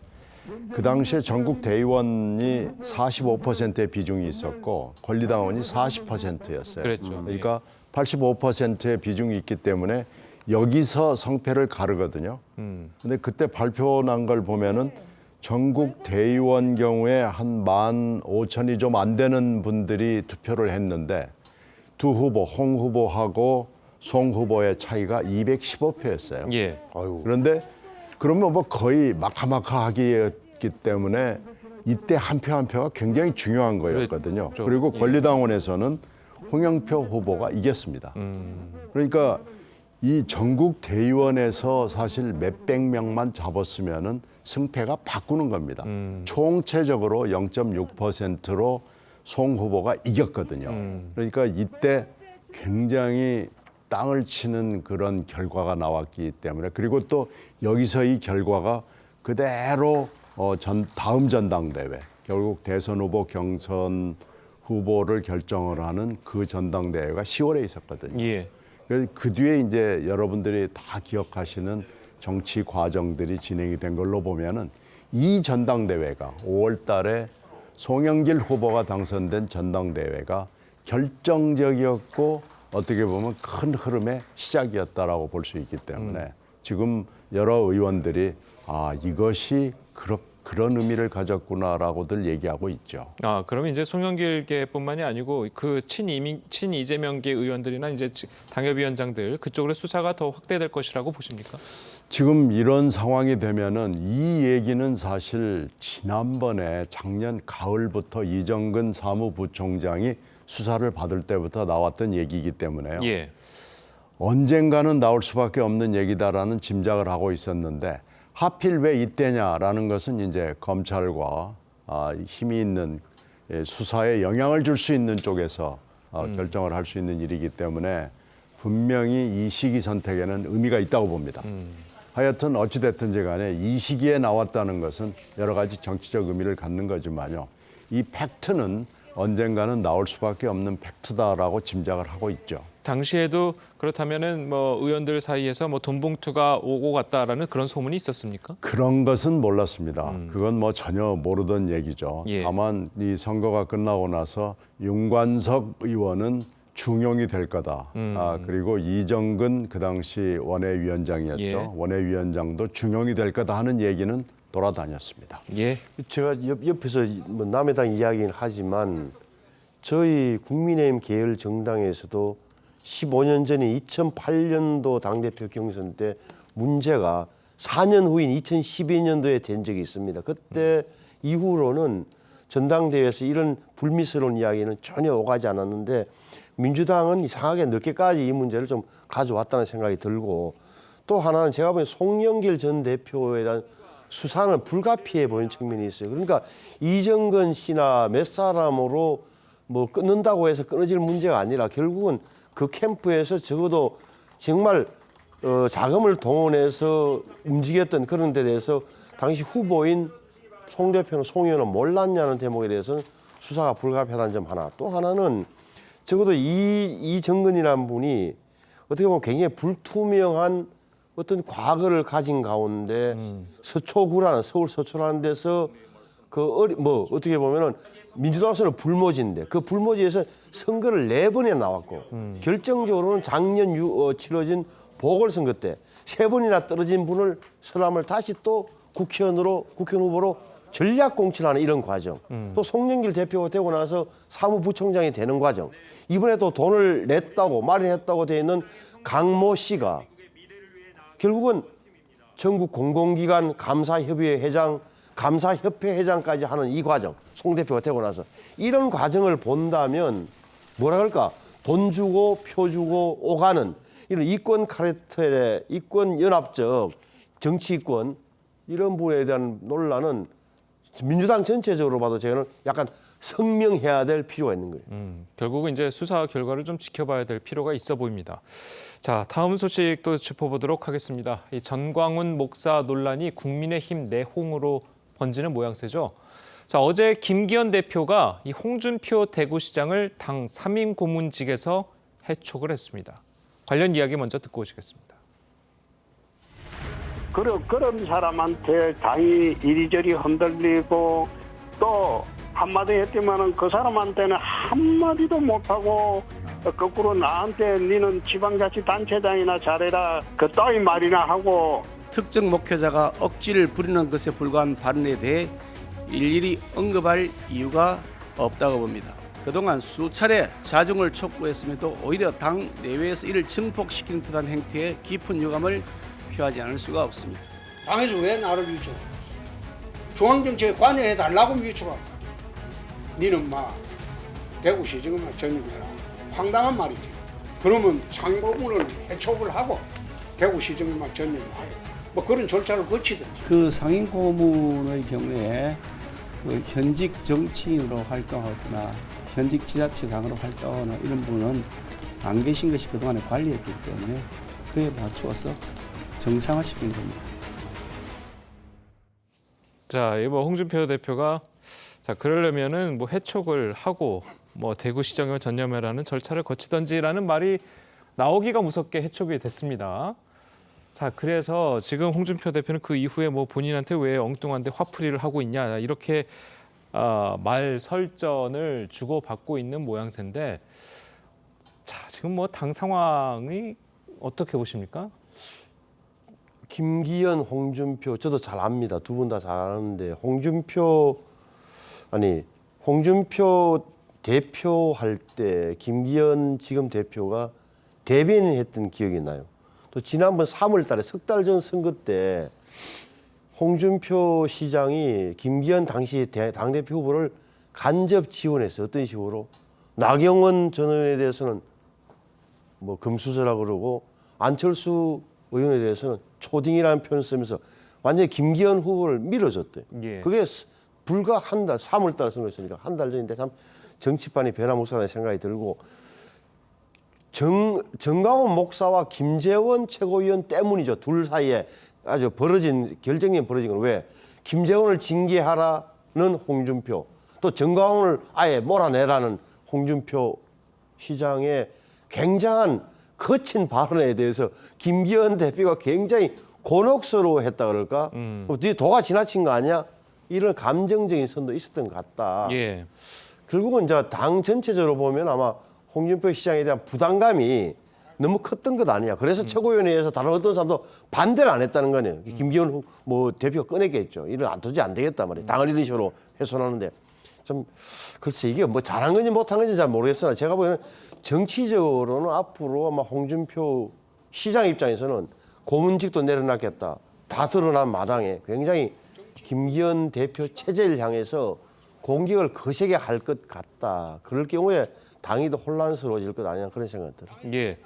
그 당시에 전국 대의원이 45%의 비중이 있었고 권리당원이 40%였어요. 그랬죠. 그러니까 85%의 비중이 있기 때문에 여기서 성패를 가르거든요. 근데 그때 발표 난 걸 보면은 전국 대의원 경우에 한 15,000이 좀 안 되는 분들이 투표를 했는데 두 후보, 홍 후보하고 송 후보의 차이가 215표였어요. 그런데 그러면 뭐 거의 마카마카하기였기 때문에 이때 한 표 한 표가 굉장히 중요한 거였거든요. 그리고 권리당원에서는 홍영표 후보가 이겼습니다. 그러니까 이 전국 대의원에서 사실 몇백 명만 잡았으면은 승패가 바꾸는 겁니다. 총체적으로 0.6%로 송 후보가 이겼거든요. 그러니까 이때 굉장히 땅을 치는 그런 결과가 나왔기 때문에, 그리고 또 여기서 이 결과가 그대로 다음 전당대회, 결국 대선 후보, 경선 후보를 결정을 하는 그 전당대회가 10월에 있었거든요. 예. 그 뒤에 이제 여러분들이 다 기억하시는 정치 과정들이 진행이 된 걸로 보면은 이 전당대회가 5월 달에 송영길 후보가 당선된 전당대회가 결정적이었고 어떻게 보면 큰 흐름의 시작이었다라고 볼 수 있기 때문에 지금 여러 의원들이 이것이 그런 의미를 가졌구나라고들 얘기하고 있죠. 그러면 이제 송영길계뿐만이 아니고 그 친이재명계 의원들이나 이제 당협위원장들 그쪽으로 수사가 더 확대될 것이라고 보십니까? 지금 이런 상황이 되면은 이 얘기는 사실 지난번에 작년 가을부터 이정근 사무부총장이 수사를 받을 때부터 나왔던 얘기이기 때문에요. 예. 언젠가는 나올 수밖에 없는 얘기다라는 짐작을 하고 있었는데 하필 왜 이때냐라는 것은 이제 검찰과 힘이 있는 수사에 영향을 줄 수 있는 쪽에서 결정을 할 수 있는 일이기 때문에 분명히 이 시기 선택에는 의미가 있다고 봅니다. 하여튼 어찌됐든지 간에 이 시기에 나왔다는 것은 여러 가지 정치적 의미를 갖는 거지만요. 이 팩트는 언젠가는 나올 수밖에 없는 팩트다라고 짐작을 하고 있죠. 당시에도 그렇다면은 뭐 의원들 사이에서 뭐 돈봉투가 오고 갔다라는 그런 소문이 있었습니까? 그런 것은 몰랐습니다. 그건 뭐 전혀 모르던 얘기죠. 예. 다만 이 선거가 끝나고 나서 윤관석 의원은 중용이 될 거다. 그리고 이정근 그 당시 원외위원장이었죠. 예. 원외위원장도 중용이 될 거다 하는 얘기는 돌아다녔습니다. 예. 제가 옆에서 뭐 남의 당 이야기는 하지만 저희 국민의힘 계열 정당에서도 15년 전인 2008년도 당대표 경선 때 문제가 4년 후인 2012년도에 된 적이 있습니다. 그때 이후로는 전당대회에서 이런 불미스러운 이야기는 전혀 오가지 않았는데 민주당은 이상하게 늦게까지 이 문제를 좀 가져왔다는 생각이 들고, 또 하나는 제가 보기엔 송영길 전 대표에 대한 수사는 불가피해 보이는 측면이 있어요. 그러니까 이정근 씨나 몇 사람으로 뭐 끊는다고 해서 끊어질 문제가 아니라 결국은 그 캠프에서 적어도 정말 자금을 동원해서 움직였던 그런 데 대해서 당시 후보인 송 대표는 송 의원은 몰랐냐는 대목에 대해서는 수사가 불가피하다는 점 하나. 또 하나는 적어도 이정근이라는 분이 어떻게 보면 굉장히 불투명한 어떤 과거를 가진 가운데 서초구라는 서울 서초라는 데서 어떻게 보면은 민주당으로서는 불모지인데 그 불모지에서 선거를 4번이나 나왔고 결정적으로는 작년 치러진 보궐선거 때 3번이나 떨어진 사람을 다시 또 국회의원 후보로 전략 공천하는 이런 과정, 또 송영길 대표가 되고 나서 사무부총장이 되는 과정, 이번에 또 돈을 냈다고 마련했다고 되어 있는 강모 씨가 결국은 전국 공공기관 감사협의회 회장, 감사협회 회장까지 하는 이 과정, 송 대표가 되고 나서 이런 과정을 본다면 뭐라 그럴까, 돈 주고 표 주고 오가는 이런 이권 카르텔의 이권 연합적 정치권, 이런 부분에 대한 논란은 민주당 전체적으로 봐도 저는 약간 성명해야 될 필요가 있는 거예요. 결국은 이제 수사 결과를 좀 지켜봐야 될 필요가 있어 보입니다. 자, 다음 소식도 짚어보도록 하겠습니다. 이 전광훈 목사 논란이 국민의힘 내홍으로 번지는 모양새죠. 자, 어제 김기현 대표가 이 홍준표 대구시장을 당 3인 고문직에서 해촉을 했습니다. 관련 이야기 먼저 듣고 오시겠습니다. 그런 사람한테 당이 이리저리 흔들리고 또 한마디 했지만은 그 사람한테는 한마디도 못하고 거꾸로 나한테 니는 지방자치단체장이나 잘해라 그 따위 말이나 하고, 특정 목회자가 억지를 부리는 것에 불과한 발언에 대해 일일이 언급할 이유가 없다고 봅니다. 그동안 수차례 자중을 촉구했음에도 오히려 당 내외에서 이를 증폭시키는 듯한 행태에 깊은 유감을 표하지 않을 수가 없습니다. 당에서 왜 나를 위촉해? 중앙정치에 관여해달라고 위촉한 거야. 니는 대구시정을 전념해라. 황당한 말이지. 그러면 상고문을 해촉을 하고 대구시정을 전념하고 뭐 그런 절차를 거치든지. 그 상임 고문의 경우에 그 현직 정치인으로 활동하거나 현직 지자체장으로 활동하는 이런 분은 안 계신 것이 그동안에 관리했기 때문에 그에 맞추어서 정상화시킨 겁니다. 자, 이 뭐 홍준표 대표가 자 그러려면은 뭐 해촉을 하고 뭐 대구시장을 전념해라는 절차를 거치던지라는 말이 나오기가 무섭게 해촉이 됐습니다. 자, 그래서 지금 홍준표 대표는 그 이후에 뭐 본인한테 왜 엉뚱한데 화풀이를 하고 있냐 이렇게 말 설전을 주고받고 있는 모양새인데, 자 지금 뭐 당 상황이 어떻게 보십니까? 김기현, 홍준표 저도 잘 압니다. 두 분 다 잘 아는데 홍준표 대표할 때 김기현 지금 대표가 대변인 했던 기억이 나요. 또 지난번 3월 달에 석 달 전 선거 때 홍준표 시장이 김기현 당시 당대표 후보를 간접 지원했어요. 어떤 식으로? 나경원 전 의원에 대해서는 뭐 금수저라고 그러고 안철수 의원에 대해서는 초딩이라는 표현을 쓰면서 완전히 김기현 후보를 밀어줬대요. 예. 그게 불과 한 달, 3월 달 선거였으니까 한 달 전인데 참 정치판이 변화무쌍하다는 생각이 들고, 정강원 목사와 김재원 최고위원 때문이죠. 둘 사이에 아주 결정적인 벌어진 건 왜? 김재원을 징계하라는 홍준표, 또 정강원을 아예 몰아내라는 홍준표 시장의 굉장한 거친 발언에 대해서 김기현 대표가 굉장히 곤혹스러워했다 그럴까? 뒤에 도가 지나친 거 아니야? 이런 감정적인 선도 있었던 것 같다. 예. 결국은 이제 당 전체적으로 보면 아마 홍준표 시장에 대한 부담감이 너무 컸던 것 아니냐. 그래서 최고위원회에서 다른 어떤 사람도 반대를 안 했다는 거네요. 김기현 뭐 대표가 꺼냈겠죠. 이런 도저히 안 되겠단 말이에요. 당을 이런 식으로 훼손하는데 좀 글쎄 이게 뭐 잘한 건지 못한 건지 잘 모르겠으나 제가 보기에는 정치적으로는 앞으로 아마 홍준표 시장 입장에서는 고문직도 내려놨겠다. 다 드러난 마당에 굉장히 김기현 대표 체제를 향해서 공격을 거세게 할 것 같다. 그럴 경우에 당이 더 혼란스러워질 것 아니냐 그런 생각이 들어요. 예.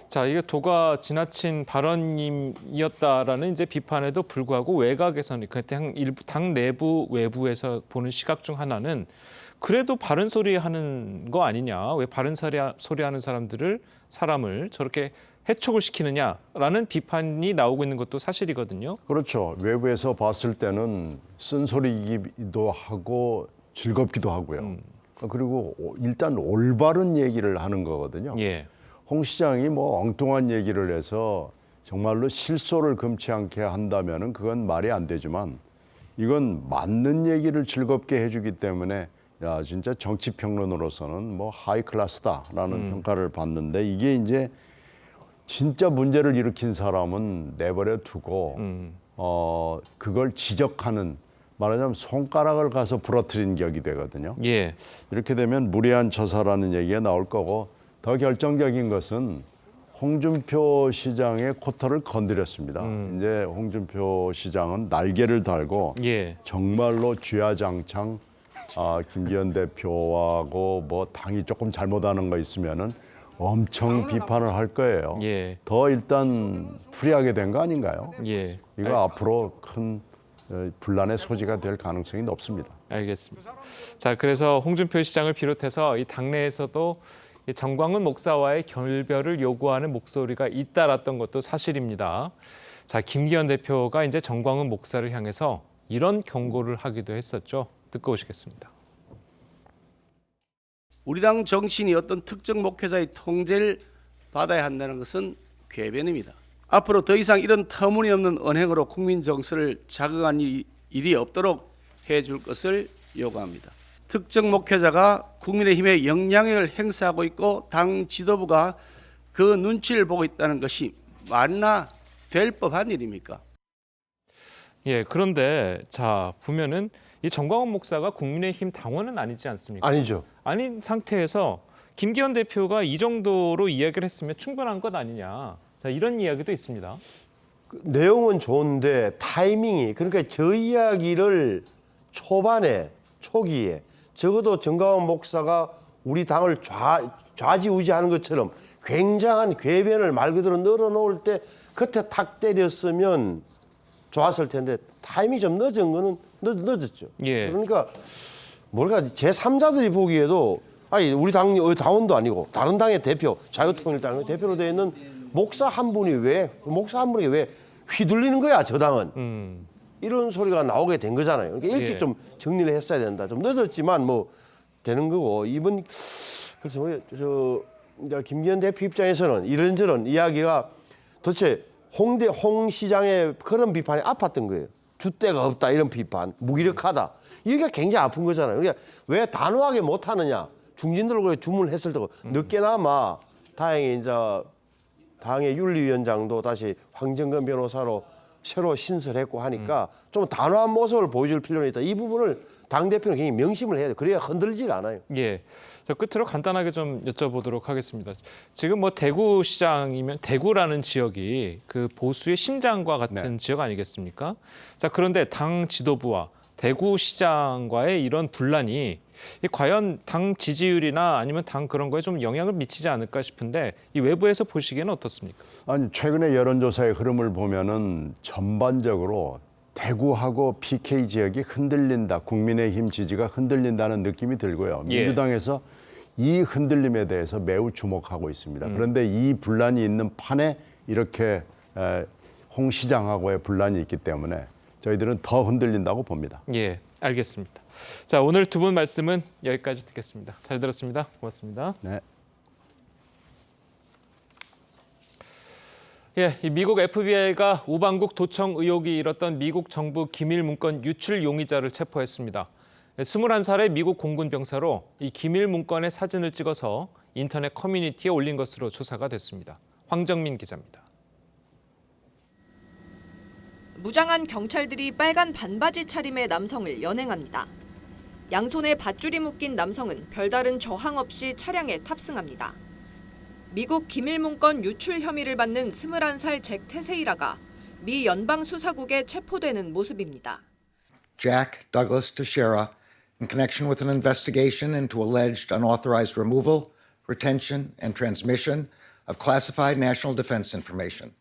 자, 이게 도가 지나친 발언이었다라는 이제 비판에도 불구하고 외곽에서는 당 내부 외부에서 보는 시각 중 하나는 그래도 바른 소리 하는 거 아니냐. 왜 바른 소리 하는 사람을 저렇게 해촉을 시키느냐라는 비판이 나오고 있는 것도 사실이거든요. 그렇죠. 외부에서 봤을 때는 쓴소리이기도 하고 즐겁기도 하고요. 그리고 일단 올바른 얘기를 하는 거거든요. 예. 홍 시장이 뭐 엉뚱한 얘기를 해서 정말로 실소를 금치 않게 한다면은 그건 말이 안 되지만 이건 맞는 얘기를 즐겁게 해주기 때문에 야 진짜 정치 평론으로서는 뭐 하이 클래스다라는 평가를 받는데, 이게 이제 진짜 문제를 일으킨 사람은 내버려 두고 그걸 지적하는, 말하자면 손가락을 가서 부러뜨린 격이 되거든요. 예. 이렇게 되면 무례한 처사라는 얘기가 나올 거고, 더 결정적인 것은 홍준표 시장의 코털을 건드렸습니다. 이제 홍준표 시장은 날개를 달고 예. 정말로 쥐야장창 김기현 대표하고 뭐 당이 조금 잘못하는 거 있으면은 엄청 비판을 할 거예요. 예. 더 일단 풀이하게 된 거 아닌가요? 예. 이거 앞으로 큰 분란의 소지가 될 가능성이 높습니다. 알겠습니다. 자, 그래서 홍준표 시장을 비롯해서 이 당내에서도 이 정광훈 목사와의 결별을 요구하는 목소리가 잇따랐던 것도 사실입니다. 자, 김기현 대표가 이제 정광훈 목사를 향해서 이런 경고를 하기도 했었죠. 듣고 오시겠습니다. 우리 당 정치인이 어떤 특정 목회자의 통제를 받아야 한다는 것은 궤변입니다. 앞으로 더 이상 이런 터무니없는 언행으로 국민 정서를 자극한 일이 없도록 해줄 것을 요구합니다. 특정 목회자가 국민의힘에 영향력을 행사하고 있고 당 지도부가 그 눈치를 보고 있다는 것이 말이나 될 법한 일입니까? 예, 그런데 자 보면은 이 정광훈 목사가 국민의힘 당원은 아니지 않습니까? 아니죠. 아닌 상태에서 김기현 대표가 이 정도로 이야기를 했으면 충분한 것 아니냐. 자, 이런 이야기도 있습니다. 내용은 좋은데 타이밍이, 그러니까 저 이야기를 초기에 적어도 정광훈 목사가 우리 당을 좌지우지하는 것처럼 굉장한 궤변을 말 그대로 늘어놓을 때 그때 탁 때렸으면 좋았을 텐데 타이밍이 좀 늦은 거는 늦었죠. 예. 그러니까 제3자들이 보기에도 아니 우리 당 당원도 아니고 다른 당의 대표, 자유통일당의 대표로 되어 있는 목사 한 분이 왜 휘둘리는 거야 저 당은. 이런 소리가 나오게 된 거잖아요. 그러니까 일찍 예. 좀 정리를 했어야 된다. 좀 늦었지만 뭐 되는 거고 이번 그래서 저 이제 김기현 대표 입장에서는 이런저런 이야기가 도대체 홍 시장의 그런 비판이 아팠던 거예요. 줏대가 없다 이런 비판, 무기력하다. 이게 굉장히 아픈 거잖아요. 그러니까 왜 단호하게 못하느냐. 중진들로 주문했을 때고 늦게나마 다행히 이제 당의 윤리위원장도 다시 황정근 변호사로 새로 신설했고 하니까 좀 단호한 모습을 보여줄 필요는 있다. 이 부분을 당대표는 굉장히 명심을 해야 돼요. 그래야 흔들리지가 않아요. 예. 자, 끝으로 간단하게 좀 여쭤보도록 하겠습니다. 지금 뭐 대구시장이면 대구라는 지역이 그 보수의 심장과 같은 지역 아니겠습니까? 자, 그런데 당 지도부와 대구시장과의 이런 분란이 과연 당 지지율이나 아니면 당 그런 거에 좀 영향을 미치지 않을까 싶은데 이 외부에서 보시기에는 어떻습니까? 아니 최근의 여론조사의 흐름을 보면은 전반적으로 대구하고 PK 지역이 흔들린다, 국민의힘 지지가 흔들린다는 느낌이 들고요. 예. 민주당에서 이 흔들림에 대해서 매우 주목하고 있습니다. 그런데 이 분란이 있는 판에 이렇게 홍 시장하고의 분란이 있기 때문에 저희들은 더 흔들린다고 봅니다. 예, 알겠습니다. 자, 오늘 두 분 말씀은 여기까지 듣겠습니다. 잘 들었습니다. 고맙습니다. 네. 예, 이 미국 FBI가 우방국 도청 의혹이 일었던 미국 정부 기밀 문건 유출 용의자를 체포했습니다. 21살의 미국 공군 병사로 이 기밀 문건의 사진을 찍어서 인터넷 커뮤니티에 올린 것으로 조사가 됐습니다. 황정민 기자입니다. 무장한 경찰들이 빨간 반바지 차림의 남성을 연행합니다. 양손에 밧줄이 묶인 남성은 별다른 저항 없이 차량에 탑승합니다. 미국 기밀문건 유출 혐의를 받는 21살 잭 테세이라가 미 연방수사국에 체포되는 모습입니다. Jack Douglas Teixeira in connection with an investigation into alleged unauthorized removal, retention, and transmission of classified national defense information.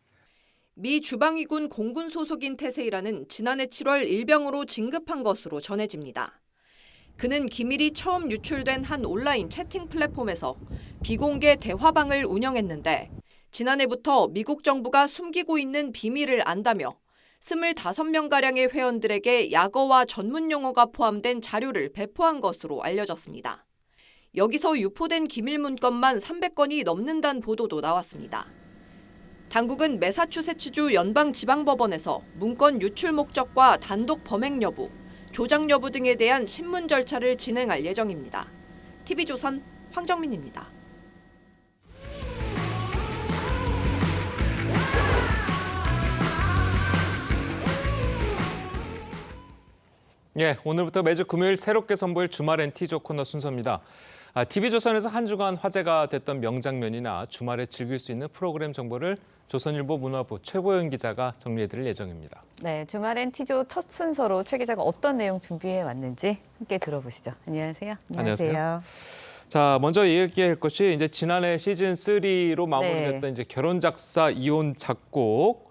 미 주방위군 공군 소속인 테세이라는 지난해 7월 일병으로 진급한 것으로 전해집니다. 그는 기밀이 처음 유출된 한 온라인 채팅 플랫폼에서 비공개 대화방을 운영했는데 지난해부터 미국 정부가 숨기고 있는 비밀을 안다며 25명가량의 회원들에게 약어와 전문 용어가 포함된 자료를 배포한 것으로 알려졌습니다. 여기서 유포된 기밀 문건만 300건이 넘는다는 보도도 나왔습니다. 당국은 매사추세츠주 연방지방법원에서 문건 유출 목적과 단독 범행 여부, 조작 여부 등에 대한 신문 절차를 진행할 예정입니다. TV조선 황정민입니다. 예, 오늘부터 매주 금요일 새롭게 선보일 주말엔 티저 코너 순서입니다. TV조선에서 한 주간 화제가 됐던 명장면이나 주말에 즐길 수 있는 프로그램 정보를 조선일보 문화부 최보영 기자가 정리해드릴 예정입니다. 네, 주말엔 티조 첫 순서로 최 기자가 어떤 내용 준비해 왔는지 함께 들어보시죠. 안녕하세요. 안녕하세요. 자, 먼저 얘기할 것이 이제 지난해 시즌 3로 마무리됐던 이제 결혼 작사 이혼 작곡.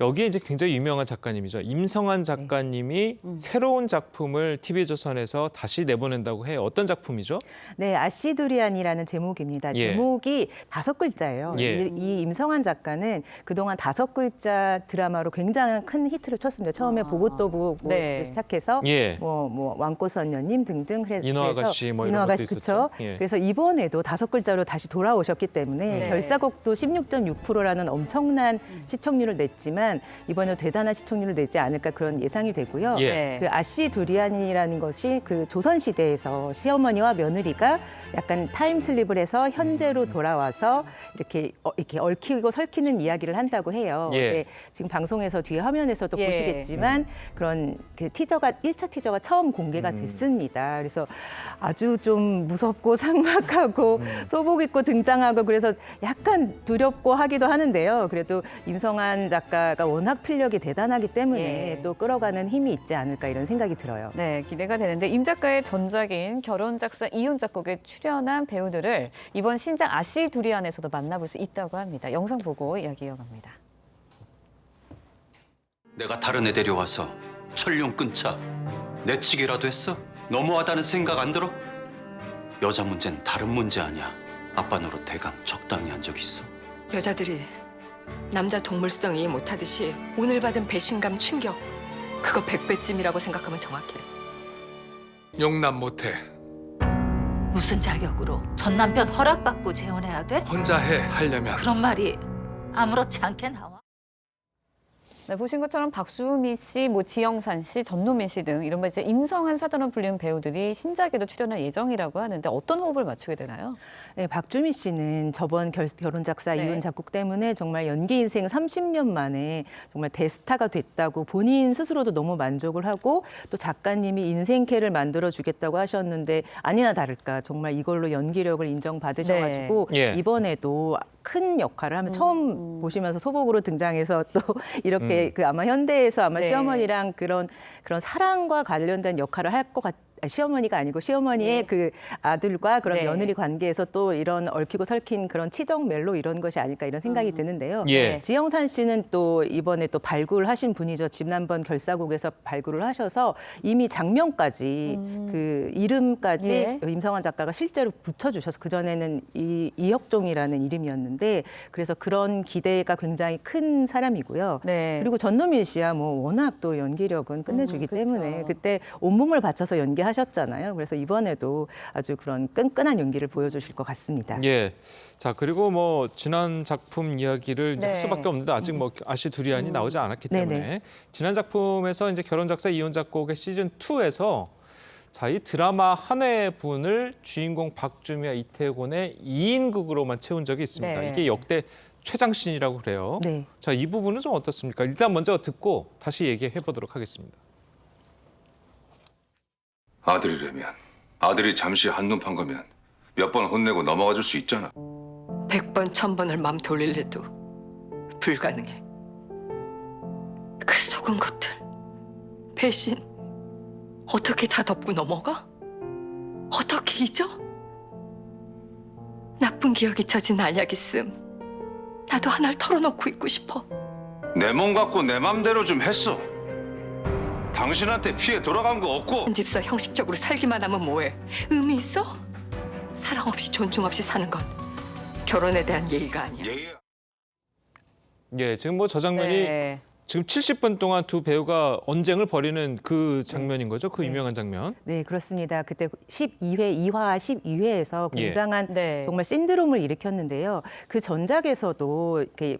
여기에 이제 굉장히 유명한 작가님이죠. 임성환 작가님이 새로운 작품을 TV조선에서 다시 내보낸다고 해요. 어떤 작품이죠? 네, 아시두리안이라는 제목입니다. 예. 제목이 5글자예요. 예. 이 임성환 작가는 그동안 5글자 드라마로 굉장한 큰 히트를 쳤습니다. 처음에 보고 또 보고 네. 시작해서 예. 뭐 왕꽃선녀님 등등 해서 인어 아가씨 뭐 이런 인어 아가씨 것도 그쵸? 있었죠. 예. 그래서 이번에도 5글자로 다시 돌아오셨기 때문에 네. 결사곡도 16.6%라는 엄청난 시청률을 냈지만 이번에도 대단한 시청률을 내지 않을까 그런 예상이 되고요. 예. 그 아시두리안이라는 것이 그 조선시대에서 시어머니와 며느리가 약간 타임슬립을 해서 현재로 돌아와서 이렇게 얽히고 설키는 이야기를 한다고 해요. 예. 이제 지금 방송에서 뒤에 화면에서도 예. 보시겠지만 그런 그 티저가 1차 티저가 처음 공개가 됐습니다. 그래서 아주 좀 무섭고 삭막하고 소복 입고 등장하고 그래서 약간 두렵고 하기도 하는데요. 그래도 임성환 작가가 워낙 필력이 대단하기 때문에 예. 또 끌어가는 힘이 있지 않을까 이런 생각이 들어요. 네, 기대가 되는데 임 작가의 전작인 결혼 작사 이혼 작곡에 출연한 배우들을 이번 신작 아시두리안에서도 만나볼 수 있다고 합니다. 영상 보고 이야기 이어갑니다. 내가 다른 애 데려와서 천룡 끊자 내치기라도 했어? 너무하다는 생각 안 들어? 여자 문제는 다른 문제 아니야. 아빠 노릇 대강 적당히 한 적 있어? 여자들이 남자 동물성 이해 못하듯이 오늘 받은 배신감, 충격 그거 100배쯤이라고 생각하면 정확해. 용납 못해. 무슨 자격으로 전 남편 허락받고 재혼해야 돼? 혼자 해 하려면. 그런 말이 아무렇지 않게 나와. 네, 보신 것처럼 박수미 씨, 지영산 씨, 전노민 씨 등 이른바 이제 임성한 사돈으로 불리는 배우들이 신작에도 출연할 예정이라고 하는데 어떤 호흡을 맞추게 되나요? 네, 박주미 씨는 저번 결혼 작사 이혼 작곡 때문에 정말 연기 인생 30년 만에 정말 대스타가 됐다고 본인 스스로도 너무 만족을 하고 또 작가님이 인생캐를 만들어주겠다고 하셨는데 아니나 다를까 정말 이걸로 연기력을 인정받으셔가지고 이번에도 큰 역할을 하면 처음 보시면서 소복으로 등장해서 또 이렇게 그 아마 현대에서 아마 시어머니랑 그런 사랑과 관련된 역할을 할 것 같. 시어머니가 아니고 시어머니의 그 아들과 그런 며느리 관계에서 또 이런 얽히고 설킨 그런 치정 멜로 이런 것이 아닐까 이런 생각이 드는데요. 지영산 씨는 또 이번에 또 발굴하신 분이죠. 지난번 결사곡에서 발굴을 하셔서 이미 장면까지 그 이름까지 임성환 작가가 실제로 붙여주셔서 그전에는 이혁종이라는 이름이었는데 그래서 그런 기대가 굉장히 큰 사람이고요. 그리고 전노민 씨야 뭐 워낙 또 연기력은 끝내주기 때문에 그때 온몸을 바쳐서 연기하셨잖아요. 그래서 이번에도 아주 그런 끈끈한 연기를 보여주실 것 같습니다. 자, 그리고 뭐 지난 작품 이야기를 이제 할 수밖에 없는데 아직 뭐 아시두리안이 나오지 않았기 때문에 지난 작품에서 이제 결혼 작사 이혼 작곡의 시즌 2에서 자, 이 드라마 한 회분을 주인공 박주미와 이태곤의 2인극으로만 채운 적이 있습니다. 이게 역대 최장신이라고 그래요. 자, 이 부분은 좀 어떻습니까? 일단 먼저 듣고 다시 얘기해 보도록 하겠습니다. 아들이라면 아들이 잠시 한눈 판 거면 몇 번 혼내고 넘어가 줄 수 있잖아. 100번, 1000번을 마음 돌릴래도 불가능해. 그 속은 것들, 배신 어떻게 다 덮고 넘어가? 어떻게 잊어? 나쁜 기억이 젖은 알약 있음. 나도 하나를 털어놓고 있고 싶어. 내 몸 갖고 내 맘대로 좀 했어. 당신한테 피해 돌아간 거 없고. 집서 형식적으로 살기만 하면 뭐해? 의미 있어? 사랑 없이 존중 없이 사는 건 결혼에 대한 예의가 아니야. 지금 뭐 저 장면이 지금 70분 동안 두 배우가 언쟁을 벌이는 그 장면인 거죠? 그 유명한 장면. 네, 그렇습니다. 그때 2화 12회에서 굉장한 정말 신드롬을 일으켰는데요. 그 전작에서도 이렇게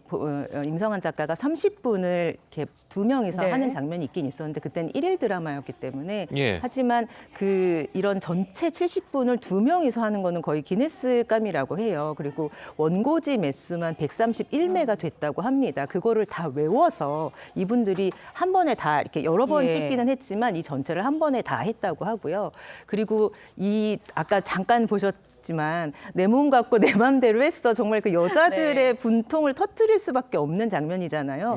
임성환 작가가 30분을 이렇게 두 명이서 하는 장면이 있긴 있었는데 그때는 1일 드라마였기 때문에 하지만 그 이런 전체 70분을 두 명이서 하는 거는 거의 기네스감이라고 해요. 그리고 원고지 매수만 131매가 됐다고 합니다. 그거를 다 외워서 이분들이 한 번에 다 이렇게 여러 번 찍기는 했지만 이 전체를 한 번에 다 했다고 하고요. 그리고 이 아까 잠깐 보셨지만 내 몸 갖고 내 맘대로 했어. 정말 그 여자들의 분통을 터뜨릴 수밖에 없는 장면이잖아요.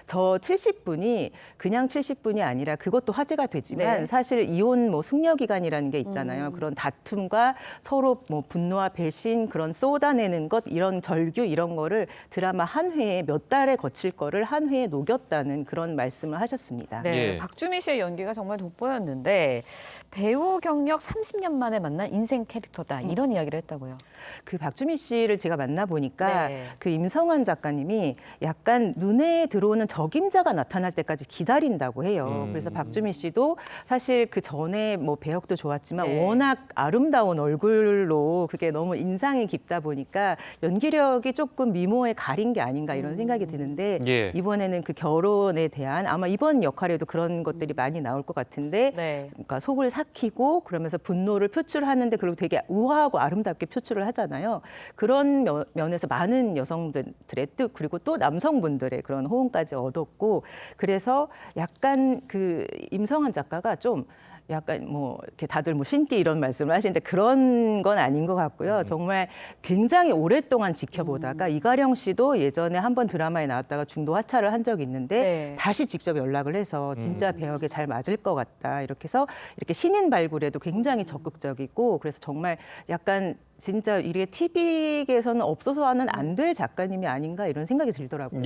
저 70분이 그냥 70분이 아니라 그것도 화제가 되지만 사실 이혼 뭐 숙려 기간이라는 게 있잖아요. 그런 다툼과 서로 뭐 분노와 배신 그런 쏟아내는 것 이런 절규 이런 거를 드라마 한 회에 몇 달에 거칠 거를 한 회에 녹였다는 그런 말씀을 하셨습니다. 박주미 씨의 연기가 정말 돋보였는데 배우 경력 30년 만에 만난 인생 캐릭터다 이런 이야기를 했다고요. 그 박주미 씨를 제가 만나보니까 그 임성환 작가님이 약간 눈에 들어오는 적임자가 나타날 때까지 기다린다고 해요. 그래서 박주미 씨도 사실 그 전에 뭐 배역도 좋았지만 워낙 아름다운 얼굴로 그게 너무 인상이 깊다 보니까 연기력이 조금 미모에 가린 게 아닌가 이런 생각이 드는데 이번에는 그 결혼에 대한 아마 이번 역할에도 그런 것들이 많이 나올 것 같은데 그러니까 속을 삭히고 그러면서 분노를 표출하는데 그리고 되게 우아하고 아름답게 표출을 하잖아요. 그런 면에서 많은 여성들의 뜻 그리고 또 남성분들의 그런 호응까지 얻었고 그래서 약간 그 임성환 작가가 좀 약간 뭐 이렇게 다들 뭐 신기 이런 말씀을 하시는데 그런 건 아닌 것 같고요. 정말 굉장히 오랫동안 지켜보다가 이가령 씨도 예전에 한번 드라마에 나왔다가 중도 하차를 한 적이 있는데 다시 직접 연락을 해서 진짜 배역에 잘 맞을 것 같다. 이렇게 해서 이렇게 신인 발굴에도 굉장히 적극적이고 그래서 정말 약간 진짜 이게 TV계에서는 없어서는 안 될 작가님이 아닌가 이런 생각이 들더라고요.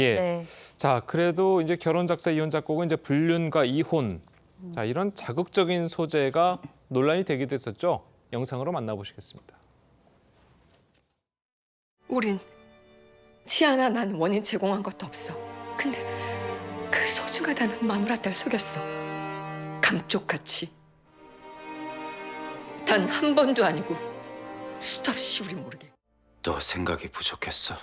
자, 그래도 이제 결혼 작사 이혼 작곡은 이제 불륜과 이혼 자, 이런 자극적인 소재가 논란이 되기도 했었죠. 영상으로 만나보시겠습니다. 우린 티 하나 난 원인 제공한 것도 없어. 근데 그 소중하다는 마누라 딸 속였어. 감쪽같이. 단 한 번도 아니고 수없이 우리 모르게. 너 생각이 부족했어.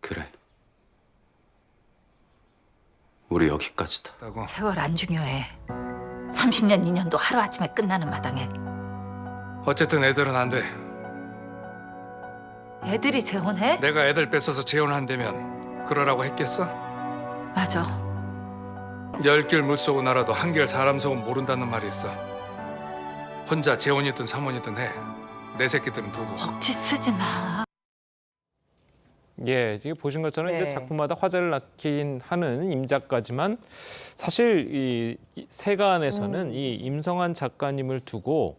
그래. 우리 여기까지다. 세월 안 중요해. 30년 인연도 하루아침에 끝나는 마당에 어쨌든 애들은 안 돼. 애들이 재혼해? 내가 애들 뺏어서 재혼한다면 그러라고 했겠어? 맞아. 10길 물속은 알아도 한길 사람 속은 모른다는 말이 있어. 혼자 재혼이든 사모니든 해. 내 새끼들은 두고. 억지 쓰지 마. 예, 지금 보신 것처럼 네. 이제 작품마다 화제를 낳긴 하는 임 작가지만 사실 이 세간에서는 이 임성환 작가님을 두고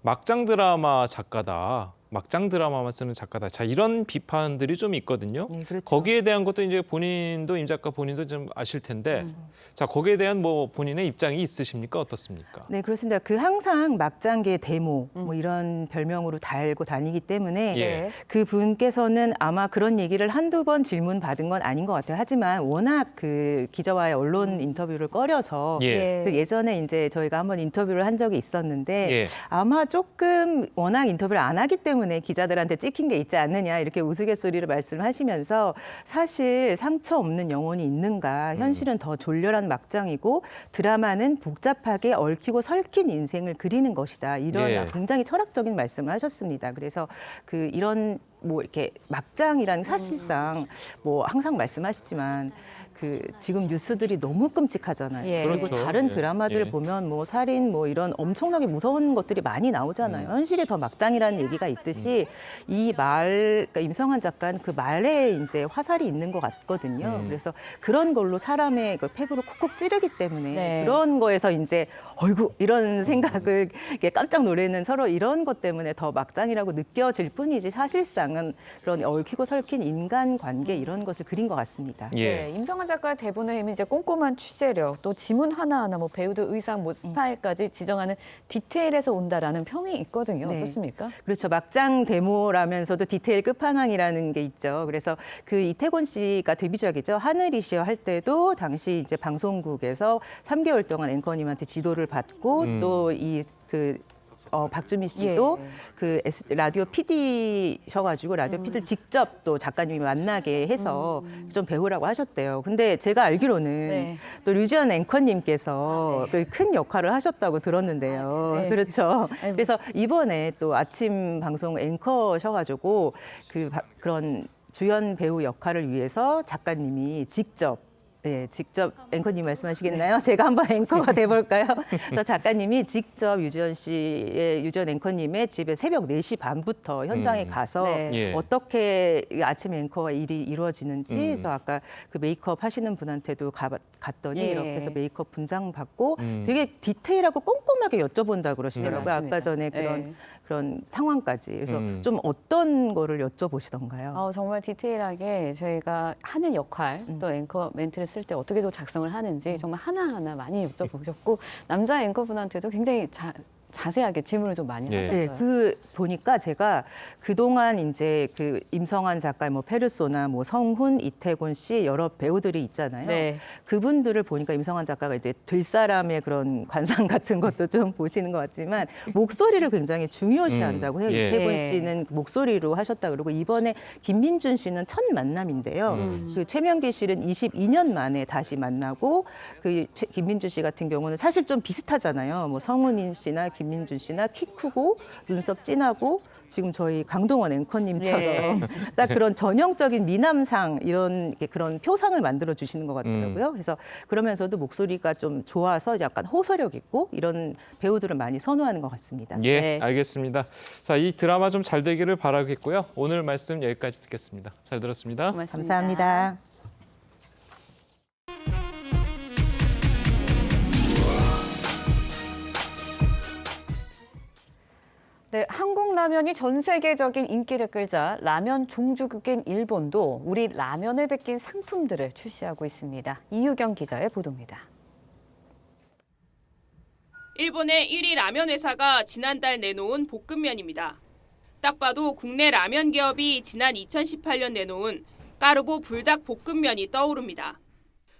막장 드라마 작가다. 막장 드라마만 쓰는 작가다. 자, 이런 비판들이 좀 있거든요. 네, 그렇죠. 거기에 대한 것도 이제 본인도 임 작가 본인도 좀 아실 텐데, 자, 거기에 대한 뭐 본인의 입장이 있으십니까? 어떻습니까? 네, 그렇습니다. 그 항상 막장계 데모 뭐 이런 별명으로 달고 다니기 때문에 예. 그 분께서는 아마 그런 얘기를 한두 번 질문 받은 건 아닌 것 같아요. 하지만 워낙 그 기자와의 언론 인터뷰를 꺼려서 예. 그 예전에 이제 저희가 한번 인터뷰를 한 적이 있었는데 예. 아마 조금 워낙 인터뷰를 안 하기 때문에 기자들한테 찍힌 게 있지 않느냐 이렇게 우스갯소리를 말씀하시면서 사실 상처 없는 영혼이 있는가, 현실은 더 졸렬한 막장이고 드라마는 복잡하게 얽히고 설킨 인생을 그리는 것이다. 이런 예. 굉장히 철학적인 말씀을 하셨습니다. 그래서 그 이런 뭐 이렇게 막장이라는 사실상 뭐 항상 말씀하시지만 그 지금 뉴스들이 너무 끔찍하잖아요. 예. 그리고 그렇죠. 다른 예. 드라마들 예. 보면 뭐 살인 뭐 이런 엄청나게 무서운 것들이 많이 나오잖아요. 현실이 더 막장이라는 얘기가 있듯이 이 말, 그러니까 임성환 작가는 그 말에 이제 화살이 있는 것 같거든요. 그래서 그런 걸로 사람의 그 폐부를 콕콕 찌르기 때문에 네. 그런 거에서 이제 어이구 이런 생각을 이렇게 깜짝 놀라는 서로 이런 것 때문에 더 막장이라고 느껴질 뿐이지 사실상은 그런 얽히고 설킨 인간 관계 이런 것을 그린 것 같습니다. 예. 네, 임성환 작가의 대본의 힘이 이제 꼼꼼한 취재력, 또 지문 하나하나, 뭐 배우들 의상, 뭐 스타일까지 지정하는 디테일에서 온다라는 평이 있거든요. 네. 어떻습니까? 그렇죠. 막장 데모라면서도 디테일 끝판왕이라는 게 있죠. 그래서 그 이태곤 씨가 데뷔작이죠. 하늘이시여 할 때도 당시 이제 방송국에서 3개월 동안 앵커님한테 지도를 받고 또 이 그 박주미 씨도 그 라디오 PD셔가지고 라디오 PD를 직접 또 작가님이 만나게 해서 좀 배우라고 하셨대요. 근데 제가 알기로는 네. 또 류지연 앵커님께서 그 큰 역할을 하셨다고 들었는데요. 네. 그렇죠. 그래서 이번에 또 아침 방송 앵커셔가지고 그런 주연 배우 역할을 위해서 작가님이 직접 직접 앵커님 말씀하시겠나요? 제가 한번 앵커가 돼볼까요? 그래서 작가님이 직접 유지연 앵커님의 집에 새벽 4시 반부터 현장에 가서 예. 어떻게 아침 앵커가 일이 이루어지는지 그래서 아까 그 메이크업 하시는 분한테도 갔더니 예. 이렇게 해서 메이크업 분장 받고 되게 디테일하고 꼼꼼하게 여쭤본다 그러시더라고요. 맞습니다. 아까 전에 그런 상황까지. 그래서 좀 어떤 거를 여쭤보시던가요? 정말 디테일하게 저희가 하는 역할, 또 앵커 멘트를 쓸 때 어떻게 또 작성을 하는지 정말 하나하나 많이 여쭤보셨고 남자 앵커분한테도 굉장히 자세하게 질문을 좀 많이 하셨어요. 네, 그 보니까 제가 그동안 이제 그 임성환 작가의 뭐 페르소나, 뭐 성훈, 이태곤 씨 여러 배우들이 있잖아요. 네. 그분들을 보니까 임성환 작가가 이제 들 사람의 그런 관상 같은 것도 좀 보시는 것 같지만 목소리를 굉장히 중요시한다고 해요. 예. 이태곤 네. 씨는 목소리로 하셨다 그러고 이번에 김민준 씨는 첫 만남인데요. 그 최명길 씨는 22년 만에 다시 만나고 그 김민준 씨 같은 경우는 사실 좀 비슷하잖아요. 뭐 성훈인 씨나 김민준 씨나 키 크고 눈썹 진하고 지금 저희 강동원 앵커님처럼 딱 그런 전형적인 미남상 이런 그런 표상을 만들어 주시는 것 같더라고요. 그래서 그러면서도 목소리가 좀 좋아서 약간 호소력 있고 이런 배우들을 많이 선호하는 것 같습니다. 예, 네. 알겠습니다. 자, 이 드라마 좀 잘 되기를 바라겠고요. 오늘 말씀 여기까지 듣겠습니다. 잘 들었습니다. 고맙습니다. 감사합니다. 네, 한국 라면이 전 세계적인 인기를 끌자 라면 종주국인 일본도 우리 라면을 베낀 상품들을 출시하고 있습니다. 이유경 기자의 보도입니다. 일본의 1위 라면 회사가 지난달 내놓은 볶음면입니다. 딱 봐도 국내 라면 기업이 지난 2018년 내놓은 까르보 불닭 볶음면이 떠오릅니다.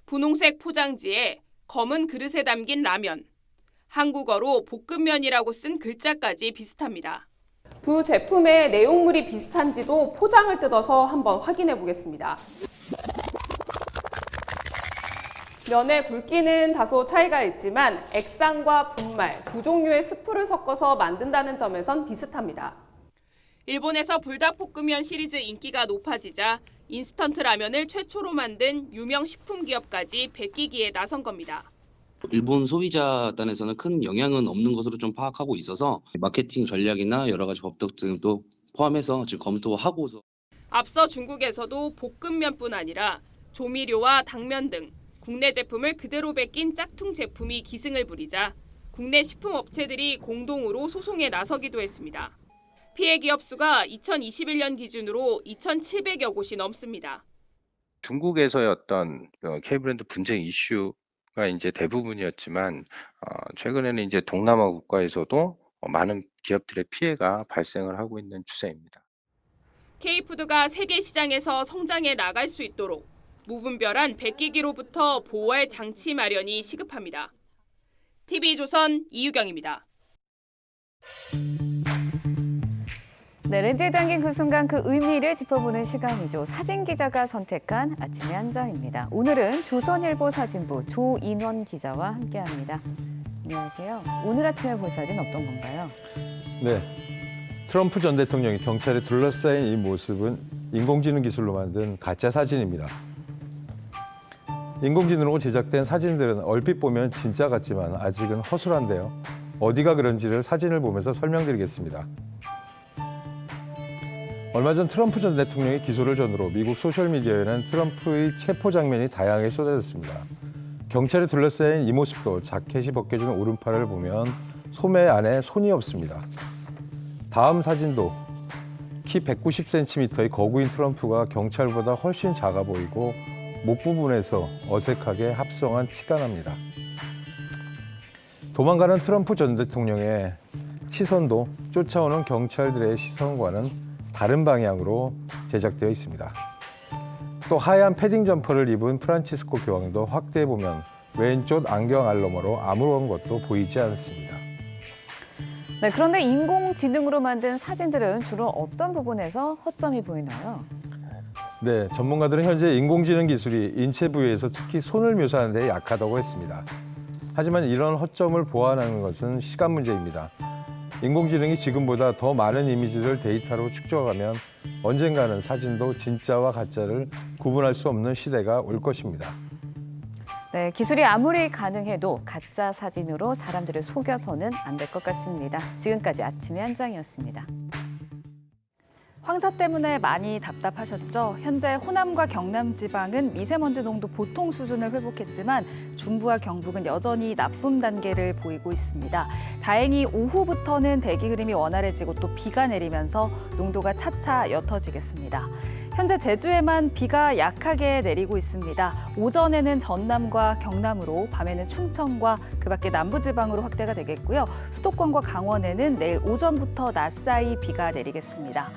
분홍색 포장지에 검은 그릇에 담긴 라면, 한국어로 볶음면이라고 쓴 글자까지 비슷합니다. 두 제품의 내용물이 비슷한지도 포장을 뜯어서 한번 확인해 보겠습니다. 면의 굵기는 다소 차이가 있지만 액상과 분말 두 종류의 스프를 섞어서 만든다는 점에선 비슷합니다. 일본에서 불닭볶음면 시리즈 인기가 높아지자 인스턴트 라면을 최초로 만든 유명 식품 기업까지 베끼기에 나선 겁니다. 일본 소비자단에서는 큰 영향은 없는 것으로 좀 파악하고 있어서 마케팅 전략이나 여러 가지 법적 등도 포함해서 지금 검토하고서. 앞서 중국에서도 볶음면뿐 아니라 조미료와 당면 등 국내 제품을 그대로 베낀 짝퉁 제품이 기승을 부리자 국내 식품업체들이 공동으로 소송에 나서기도 했습니다. 피해 기업 수가 2021년 기준으로 2,700여 곳이 넘습니다. 중국에서의 어떤 K브랜드 분쟁 이슈가 이제 대부분이었지만 최근에는 이제 동남아 국가에서도 많은 기업들의 피해가 발생을 하고 있는 추세입니다. K푸드가 세계 시장에서 성장해 나갈 수 있도록 무분별한 베끼기로부터 보호할 장치 마련이 시급합니다. TV조선 이유경입니다. 네, 렌즈에 담긴 그 순간 그 의미를 짚어보는 시간이죠. 사진 기자가 선택한 아침의 한 장입니다. 오늘은 조선일보 사진부 조인원 기자와 함께합니다. 안녕하세요. 오늘 아침에 볼 사진 어떤 건가요? 네, 트럼프 전 대통령이 경찰에 둘러싸인 이 모습은 인공지능 기술로 만든 가짜 사진입니다. 인공지능으로 제작된 사진들은 얼핏 보면 진짜 같지만 아직은 허술한데요. 어디가 그런지를 사진을 보면서 설명드리겠습니다. 얼마 전 트럼프 전 대통령의 기소를 전후로 미국 소셜미디어에는 트럼프의 체포 장면이 다양하게 쏟아졌습니다. 경찰에 둘러싸인 이 모습도 자켓이 벗겨진 오른팔을 보면 소매 안에 손이 없습니다. 다음 사진도 키 190cm의 거구인 트럼프가 경찰보다 훨씬 작아 보이고 목 부분에서 어색하게 합성한 티가 납니다. 도망가는 트럼프 전 대통령의 시선도 쫓아오는 경찰들의 시선과는 다른 방향으로 제작되어 있습니다. 또 하얀 패딩 점퍼를 입은 프란치스코 교황도 확대해 보면 왼쪽 안경 알러머로 아무런 것도 보이지 않습니다. 네, 그런데 인공지능으로 만든 사진들은 주로 어떤 부분에서 허점이 보이나요? 네, 전문가들은 현재 인공지능 기술이 인체 부위에서 특히 손을 묘사하는 데 약하다고 했습니다. 하지만 이런 허점을 보완하는 것은 시간 문제입니다. 인공지능이 지금보다 더 많은 이미지를 데이터로 축적하면 언젠가는 사진도 진짜와 가짜를 구분할 수 없는 시대가 올 것입니다. 네, 기술이 아무리 가능해도 가짜 사진으로 사람들을 속여서는 안 될 것 같습니다. 지금까지 아침의 한 장이었습니다. 황사 때문에 많이 답답하셨죠? 현재 호남과 경남 지방은 미세먼지 농도 보통 수준을 회복했지만 중부와 경북은 여전히 나쁨 단계를 보이고 있습니다. 다행히 오후부터는 대기 흐름이 원활해지고 또 비가 내리면서 농도가 차차 옅어지겠습니다. 현재 제주에만 비가 약하게 내리고 있습니다. 오전에는 전남과 경남으로, 밤에는 충청과 그 밖에 남부지방으로 확대가 되겠고요. 수도권과 강원에는 내일 오전부터 낮 사이 비가 내리겠습니다.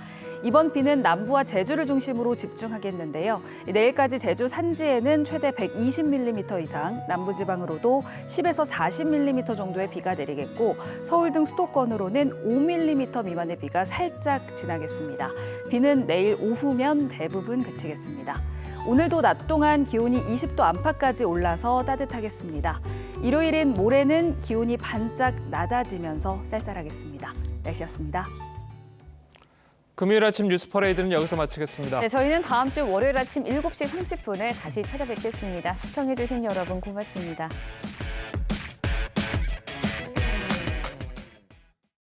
이번 비는 남부와 제주를 중심으로 집중하겠는데요. 내일까지 제주 산지에는 최대 120mm 이상, 남부지방으로도 10에서 40mm 정도의 비가 내리겠고 서울 등 수도권으로는 5mm 미만의 비가 살짝 지나겠습니다. 비는 내일 오후면 대부분 그치겠습니다. 오늘도 낮 동안 기온이 20도 안팎까지 올라서 따뜻하겠습니다. 일요일인 모레는 기온이 반짝 낮아지면서 쌀쌀하겠습니다. 날씨였습니다. 금요일 아침 뉴스 퍼레이드는 여기서 마치겠습니다. 네, 저희는 다음 주 월요일 아침 7시 30분에 다시 찾아뵙겠습니다. 시청해주신 여러분 고맙습니다.